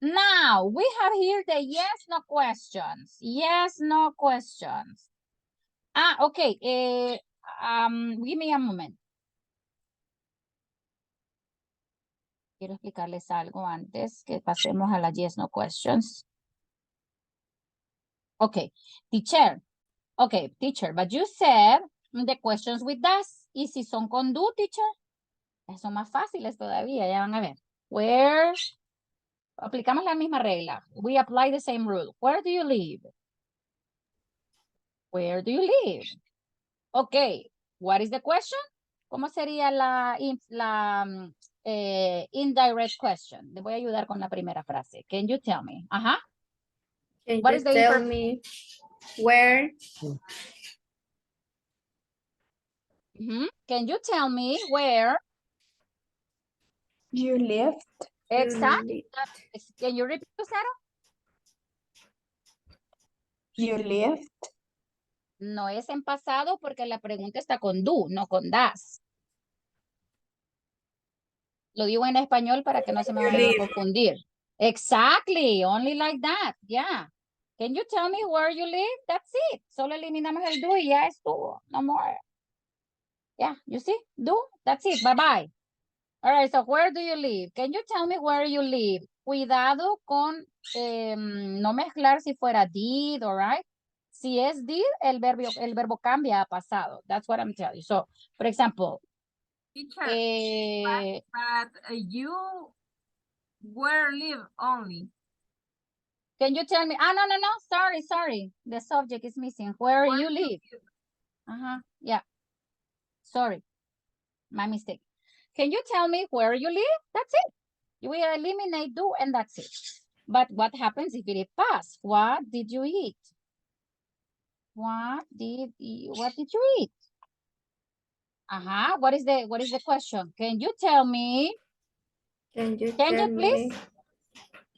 Now, we have here the yes, no questions. Yes, no questions. Okay. Give me a moment. Quiero explicarles algo antes que pasemos a las yes, no questions. Okay, teacher. Okay, teacher, but you said the questions with does. ¿Y si son con do, teacher? Son más fáciles todavía, ya van a ver. Where? Aplicamos la misma regla. We apply the same rule. Where do you live? Where do you live? Okay, what is the question? ¿Cómo sería la indirect question? Le voy a ayudar con la primera frase. Can you tell me? Ajá. Can What you is the tell me where? Can you tell me where? You lived. Exactly. Can you repeat, Sarah? You lived. No es en pasado porque la pregunta está con do, no con das. Lo digo en español para que no se me vayan a confundir. Exactly, only like that, yeah. Can you tell me where you live? That's it. Solo eliminamos el do y ya estuvo, no more. Yeah, you see, do, that's it, bye-bye. All right, so where do you live? Can you tell me where you live? Cuidado con no mezclar si fuera did, all right? Si es did, el verbo cambia a pasado. That's what I'm telling you. So, for example, Teacher, but you where live only. Can you tell me? No. Sorry. The subject is missing. Where you live? Yeah. Sorry. My mistake. Can you tell me where you live? That's it. We eliminate do and that's it. But what happens if it is past? What did you eat? What did you eat? What is the question? Can you tell me? Can you please?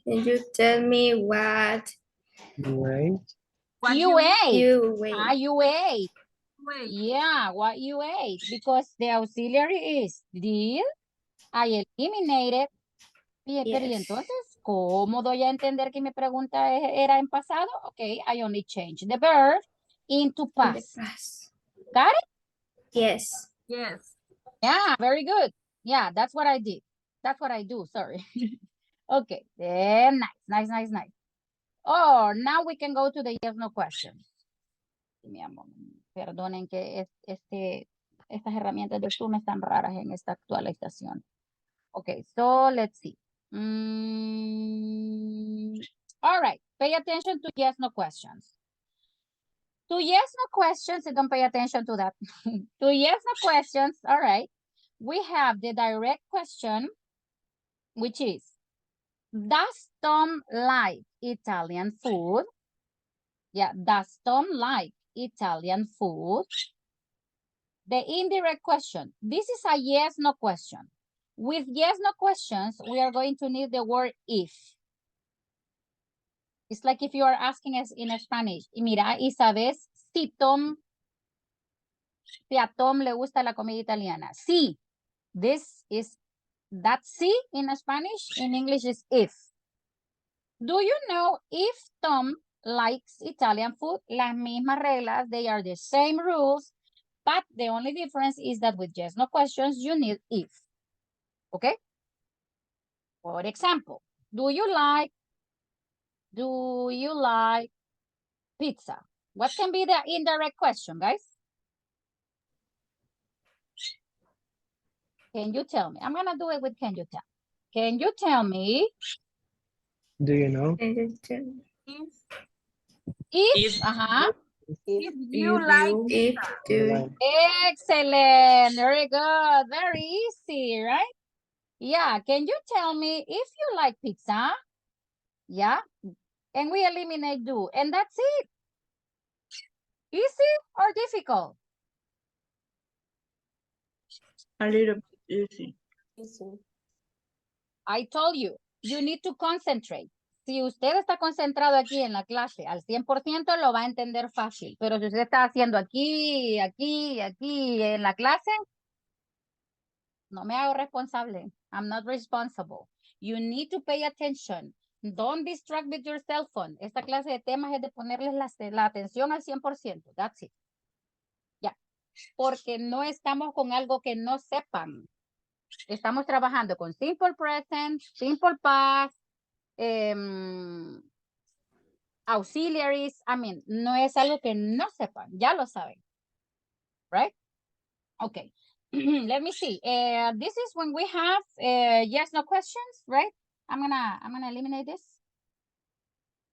Can you tell me what you ate? You ate. Yeah, what you ate. Because the auxiliary is did. I eliminated. Pero y entonces, ¿cómo doy a entender que mi pregunta era en pasado? Okay, I only change the verb into past. Got it? Yes. Yes. Yeah, very good. Yeah, that's what I did. That's what I do, sorry. Okay, then nice. Oh, now we can go to the yes, no questions. Perdonen que estas herramientas de Zoom están raras en esta actualización. Okay, so let's see. All right, pay attention to yes, no questions. To yes, no questions, and don't pay attention to that. To yes, no questions, all right. We have the direct question, which is, does Tom like Italian food? Yeah, does Tom like Italian food? The indirect question, this is a yes, no question. With yes, no questions, we are going to need the word if. It's like if you are asking us in Spanish. Y mira, y sabes si a Tom le gusta la comida italiana. Sí. That sí in Spanish. In English is if. Do you know if Tom likes Italian food? Las mismas reglas. They are the same rules. But the only difference is that with yes, no questions, you need if. Okay? For example, do you like pizza? What can be the indirect question, guys? Can you tell me? I'm going to do it with can you tell. Can you tell me? Do you know? If you like pizza. Excellent. Very good. Very easy, right? Yeah. Can you tell me if you like pizza? Yeah. And we eliminate do. And that's it. Easy or difficult? A little bit easy. I told you, you need to concentrate. Si usted está concentrado aquí en la clase al 100%, lo va a entender fácil. Pero si usted está haciendo aquí, aquí, aquí en la clase, no me hago responsable. I'm not responsible. You need to pay attention. Don't distract with your cell phone. Esta clase de temas es de ponerles la atención al 100%. That's it. Ya. Porque no estamos con algo que no sepan. Estamos trabajando con simple present, simple past, auxiliaries. I mean, no es algo que no sepan. Ya lo saben. Right? Okay. Let me see. This is when we have yes, no questions, right? I'm gonna eliminate this.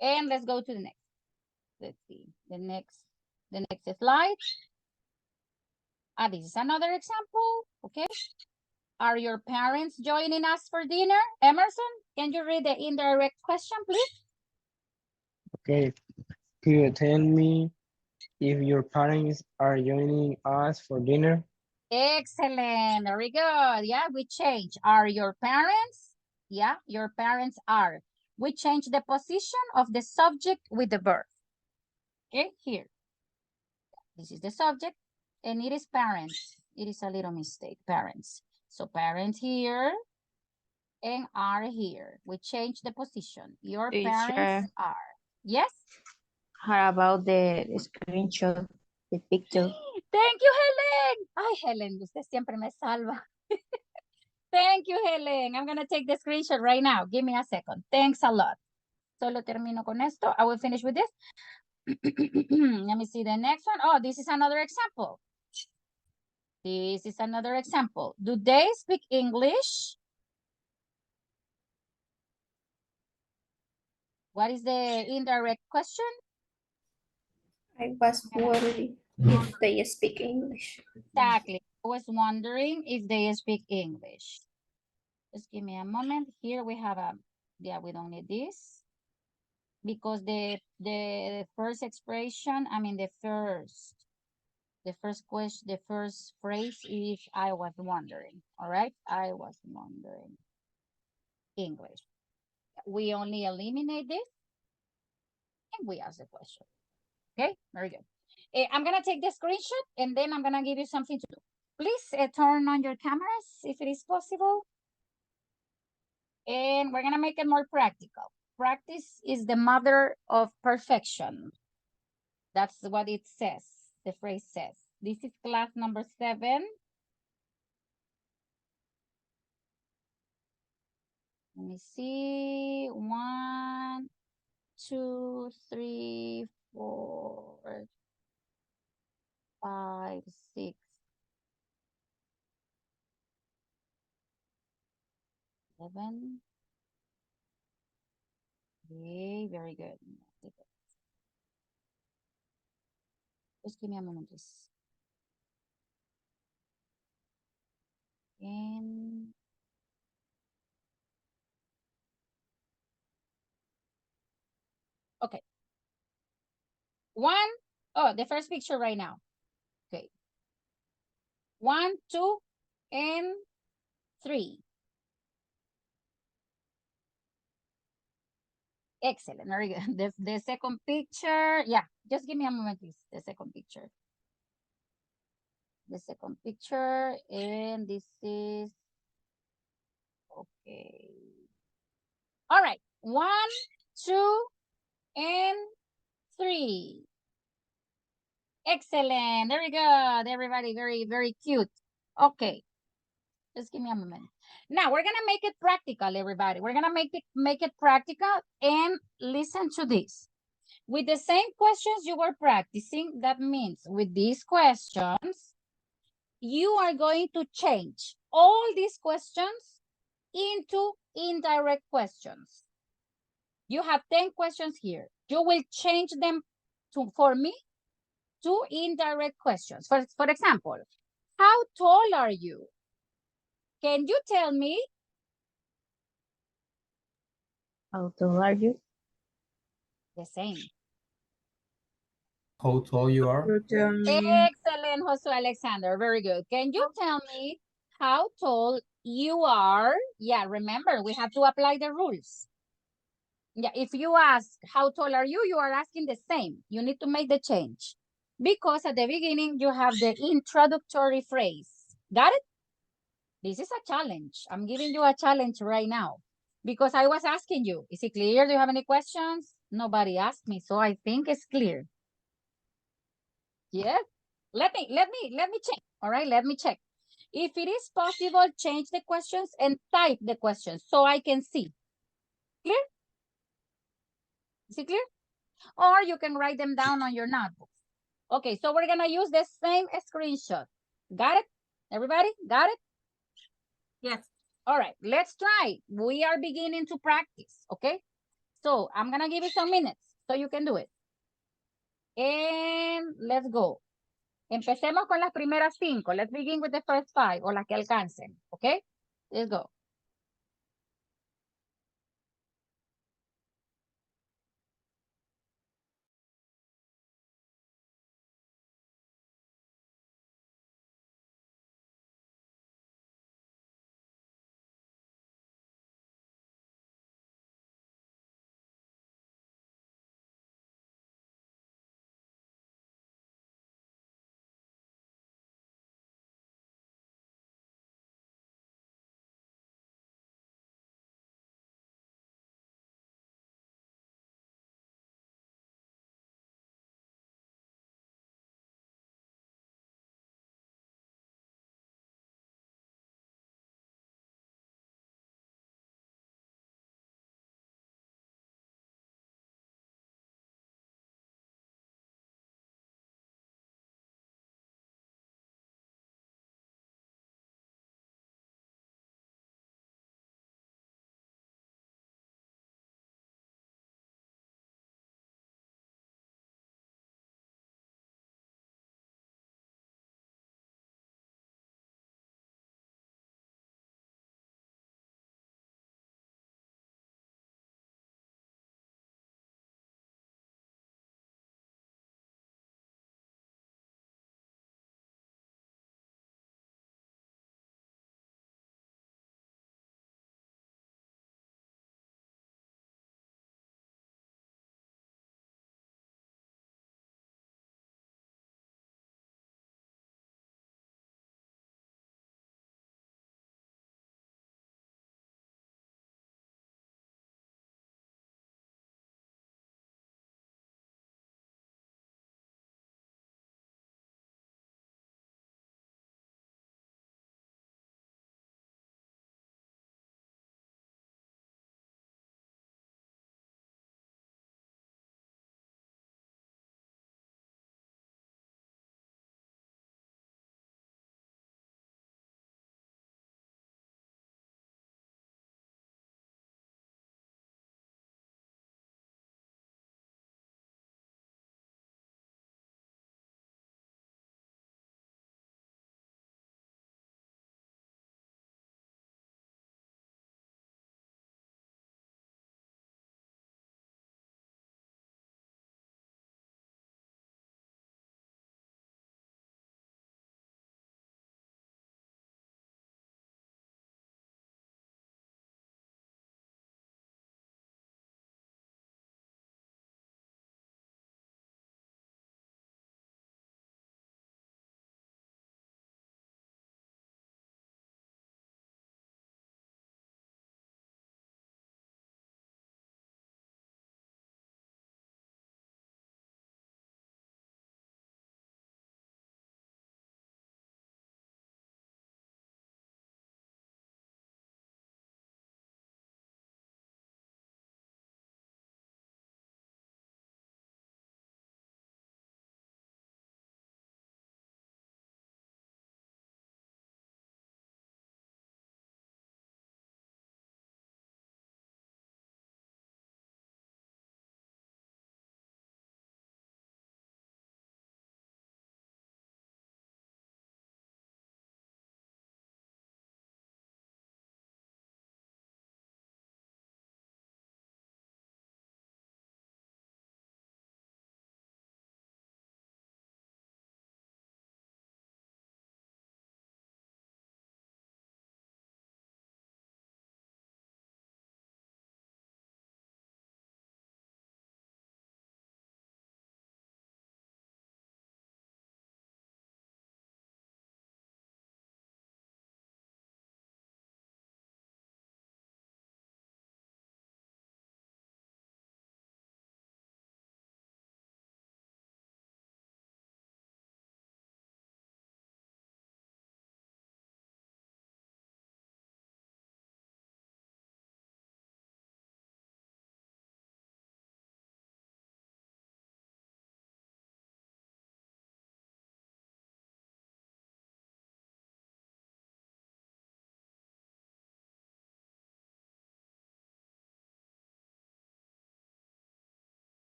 And let's go to the next. Let's see. The next slide. This is another example. Okay. Are your parents joining us for dinner? Emerson, can you read the indirect question, please? Okay. Could you tell me if your parents are joining us for dinner? Excellent. Very good. Yeah, we change. Are your parents? Yeah, your parents are. We change the position of the subject with the verb. Okay, here. This is the subject, and it is parents. It is a little mistake, parents. So parents here and are here. We change the position. Your parents are. Yes? How about the screenshot, the picture? Thank you, Helen. Ay, Helen, usted siempre me salva. Thank you, Helen. I'm going to take the screenshot right now. Give me a second. Thanks a lot. Solo termino con esto. I will finish with this. Let me see the next one. Oh, this is another example. This is another example. Do they speak English? What is the indirect question? I was wondering if they speak English. Exactly. I was wondering if they speak English. Just give me a moment. Here we have a, yeah, we don't need this. Because the first expression, I mean the first question, the first phrase is I was wondering. All right, I was wondering. English. We only eliminate this and we ask the question. Okay, very good. I'm gonna take the screenshot and then I'm gonna give you something to do. Please turn on your cameras if it is possible. And we're gonna make it more practical. Practice is the mother of perfection. That's what it says, the phrase says. This is class number 7. Let me see. 1, 2, 3, 4, 5, 6, 7. Okay, very good. Just give me a moment, please. And okay. 1, oh, the first picture right now. Okay. 1, 2, and 3. Excellent, very good. The second picture, yeah, just give me a moment, please. The second picture. The second picture, and this is, okay. All right, 1, 2, and 3. Excellent, very good, everybody, very, very cute. Okay, just give me a moment. Now we're gonna make it practical, everybody. We're gonna make it practical, and listen to this. With the same questions you were practicing, that means with these questions, you are going to change all these questions into indirect questions. You have 10 questions here. You will change them for me to indirect questions. For example, how tall are you? Can you tell me? How tall are you? The same. how tall you are? You tell me Excellent, Jose Alexander. Very good. Can you tell me how tall you are? Yeah, remember, we have to apply the rules. Yeah, if you ask, how tall are you? You are asking the same. You need to make the change. Because at the beginning, you have the introductory phrase. Got it? This is a challenge. I'm giving you a challenge right now. Because I was asking you, is it clear? Do you have any questions? Nobody asked me, so I think it's clear. Yeah. Let me check. All right, let me check. If it is possible, change the questions and type the questions so I can see. Clear? Is it clear? Or you can write them down on your notebook. Okay, so we're gonna use the same screenshot. Got it? Everybody, got it? Yes. All right, let's try. We are beginning to practice, okay? So I'm gonna give you some minutes so you can do it. And let's go. Empecemos con las primeras 5. Let's begin with the first 5 o las que alcancen, okay? Let's go.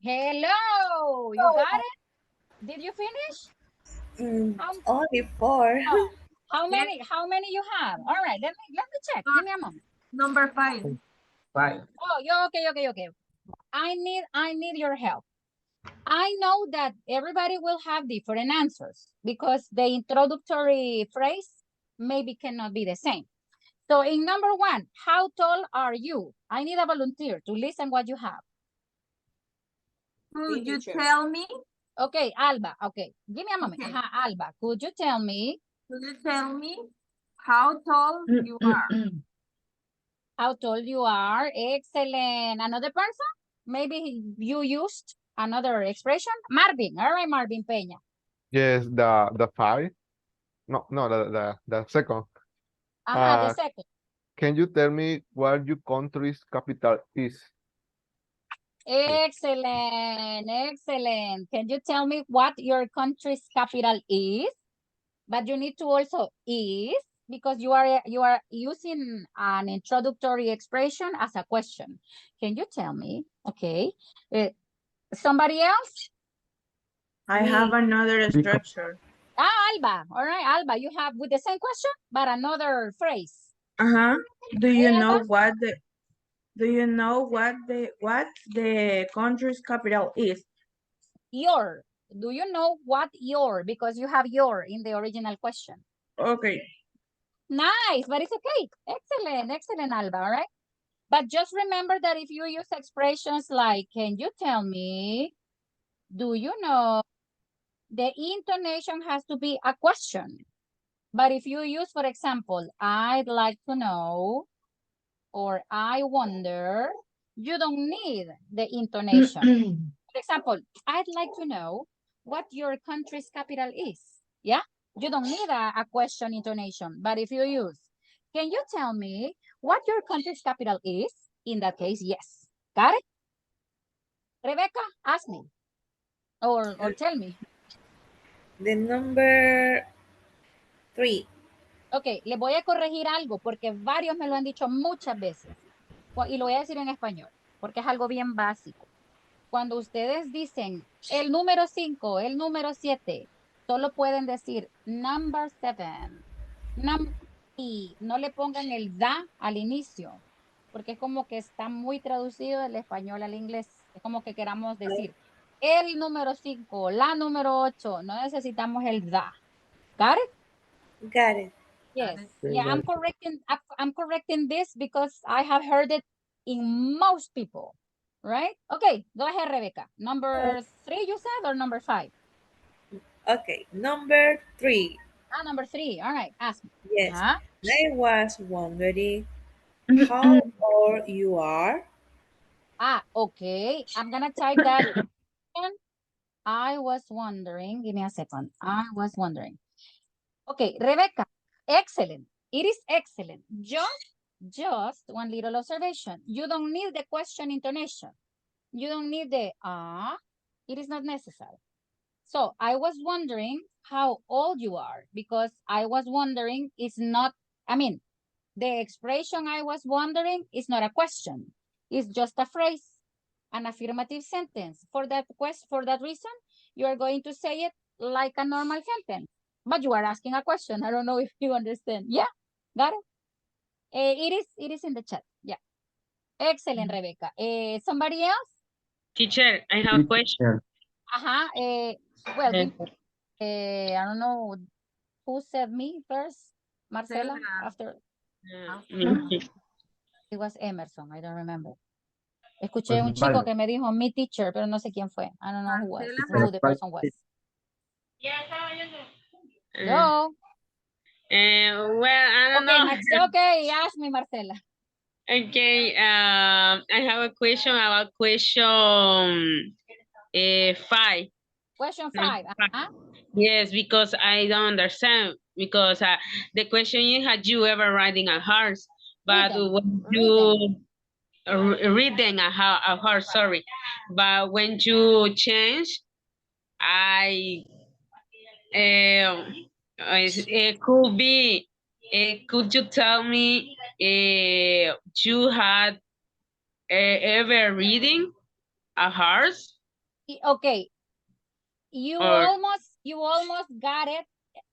Hello, you got it? Did you finish? Only 4. Oh, how many you have? All right, let me check. Give me a moment. Number 5. 5. Oh, okay. I need your help. I know that everybody will have different answers because the introductory phrase maybe cannot be the same. So in number 1, how tall are you? I need a volunteer to listen what you have. Could you tell me? Okay, Alba. Okay, give me a moment. Okay. Alba, could you tell me? Could you tell me how tall you are? How tall you are? Excellent. Another person? Maybe you used another expression? Marvin. All right, Marvin Peña. Yes, the 5. No, the second. The second. Can you tell me what your country's capital is? Excellent. Can you tell me what your country's capital is? But you need to also is, because you are using an introductory expression as a question. Can you tell me? Okay. Somebody else? I have another structure. Alba. All right, Alba, you have with the same question, but another phrase. Do you know what the country's capital is? Your. Do you know what your? Because you have your in the original question. Okay. Nice, but it's okay. Excellent, Alba, all right? But just remember that if you use expressions like, can you tell me? Do you know? The intonation has to be a question. But if you use, for example, I'd like to know, or I wonder, you don't need the intonation. For example, I'd like to know what your country's capital is. Yeah? You don't need a question intonation. But if you use, can you tell me what your country's capital is? In that case, yes. Got it? Rebecca, ask me. Or tell me. The number 3. Ok, les voy a corregir algo porque varios me lo han dicho muchas veces. Y lo voy a decir en español porque es algo bien básico. Cuando ustedes dicen el número 5, el número 7, solo pueden decir number 7, number 8. No le pongan el da al inicio porque es como que está muy traducido del español al inglés. Es como que queramos decir el número 5, la número 8. No necesitamos el da. ¿Got it? Got it. Yes. Yeah, I'm correcting this because I have heard it in most people, right? Okay, go ahead, Rebecca. Number 3 you said, or number 5? Okay, number 3. Number 3. All right, ask me. Yes. I was wondering how old you are. Okay. I'm gonna type that. I was wondering. Give me a second. I was wondering. Okay, Rebecca. Excellent. It is excellent. Just one little observation. You don't need the question intonation. You don't need the it is not necessary. So I was wondering how old you are, because I was wondering is not, the expression I was wondering is not a question. It's just a phrase, an affirmative sentence. For that reason, you are going to say it like a normal sentence. But you are asking a question. I don't know if you understand. Yeah, got it? It is in the chat. Yeah. Excellent, Rebecca. Somebody else? Teacher, I have a question. Well, I don't know who said me first. Marcela, after. It was Emerson, I don't remember. Escuché un chico que me dijo mi teacher, pero no sé quién fue. I don't know who the person was. Hello? Well, I don't know. Okay, ask me, Marcela. Okay, I have a question about question 5. Question 5. Yes, because I don't understand. Because the question is, had you ever riding a horse? But when you reading a horse, sorry. But when you change, it could be, could you tell me you had ever reading a horse? Okay. You Or almost got it.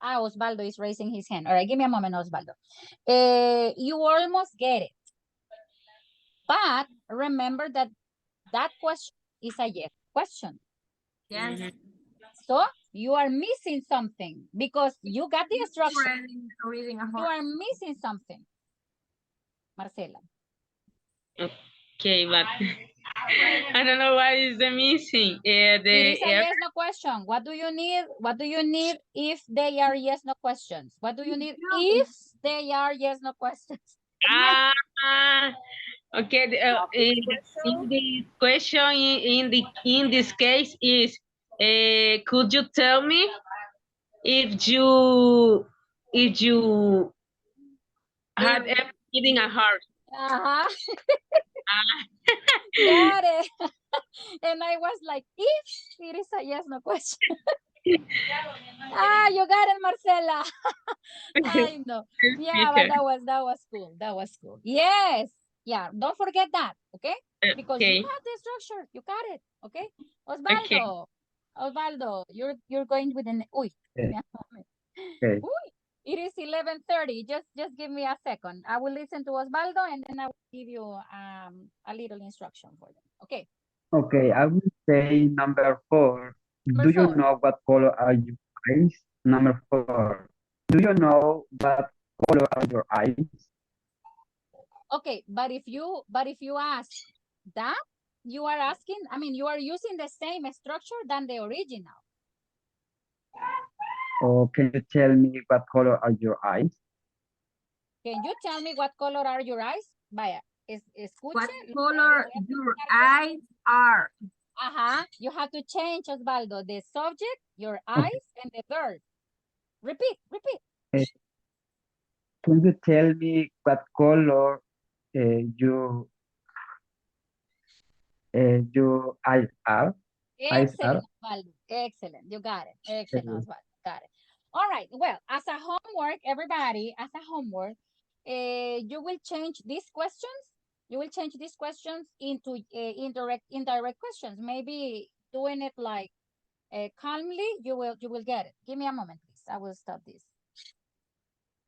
Osvaldo is raising his hand. All right, give me a moment, Osvaldo. You almost get it. But remember that question is a yes question. Yes. So you are missing something because you got the instruction. Reading a You horse. are missing something. Marcela. okay, but I don't know what is the missing. It is a yes no question. What do you need? What do you need if they are yes no questions? What do you need if they are yes no questions? Okay. In the question in this case is, could you tell me if you had ever eaten a heart? Got it. And I was like, if it is a yes no question. You got it, Marcela. I know. Yeah, but that was cool. That was cool. Yes. Yeah, don't forget that, okay? Because you have the structure. You got it, okay? Osvaldo. Osvaldo, you're going with an uy. Okay. Uy, it is 11:30. Just give me a second. I will listen to Osvaldo and then I will give you a little instruction for them. Okay. Okay, I will say number 4. Number Do you 4. know what color are your eyes? Number 4. Do you know what color are your eyes? Okay, but if you ask that, you are asking, I mean, you are using the same structure than the original. Or can you tell me what color are your eyes? Can you tell me what color are your eyes? Vaya, escuche. What color your eyes are? You have to change, Osvaldo, the subject, your eyes, and the verb. Repeat. Can you tell me what color your eyes are? Excellent, Osvaldo. Excellent. You got it. Excellent, Osvaldo. Got it. All right. Well, as a homework, everybody, you will change these questions. You will change these questions into indirect questions. Maybe doing it like calmly, you will get it. Give me a moment, please. I will stop this.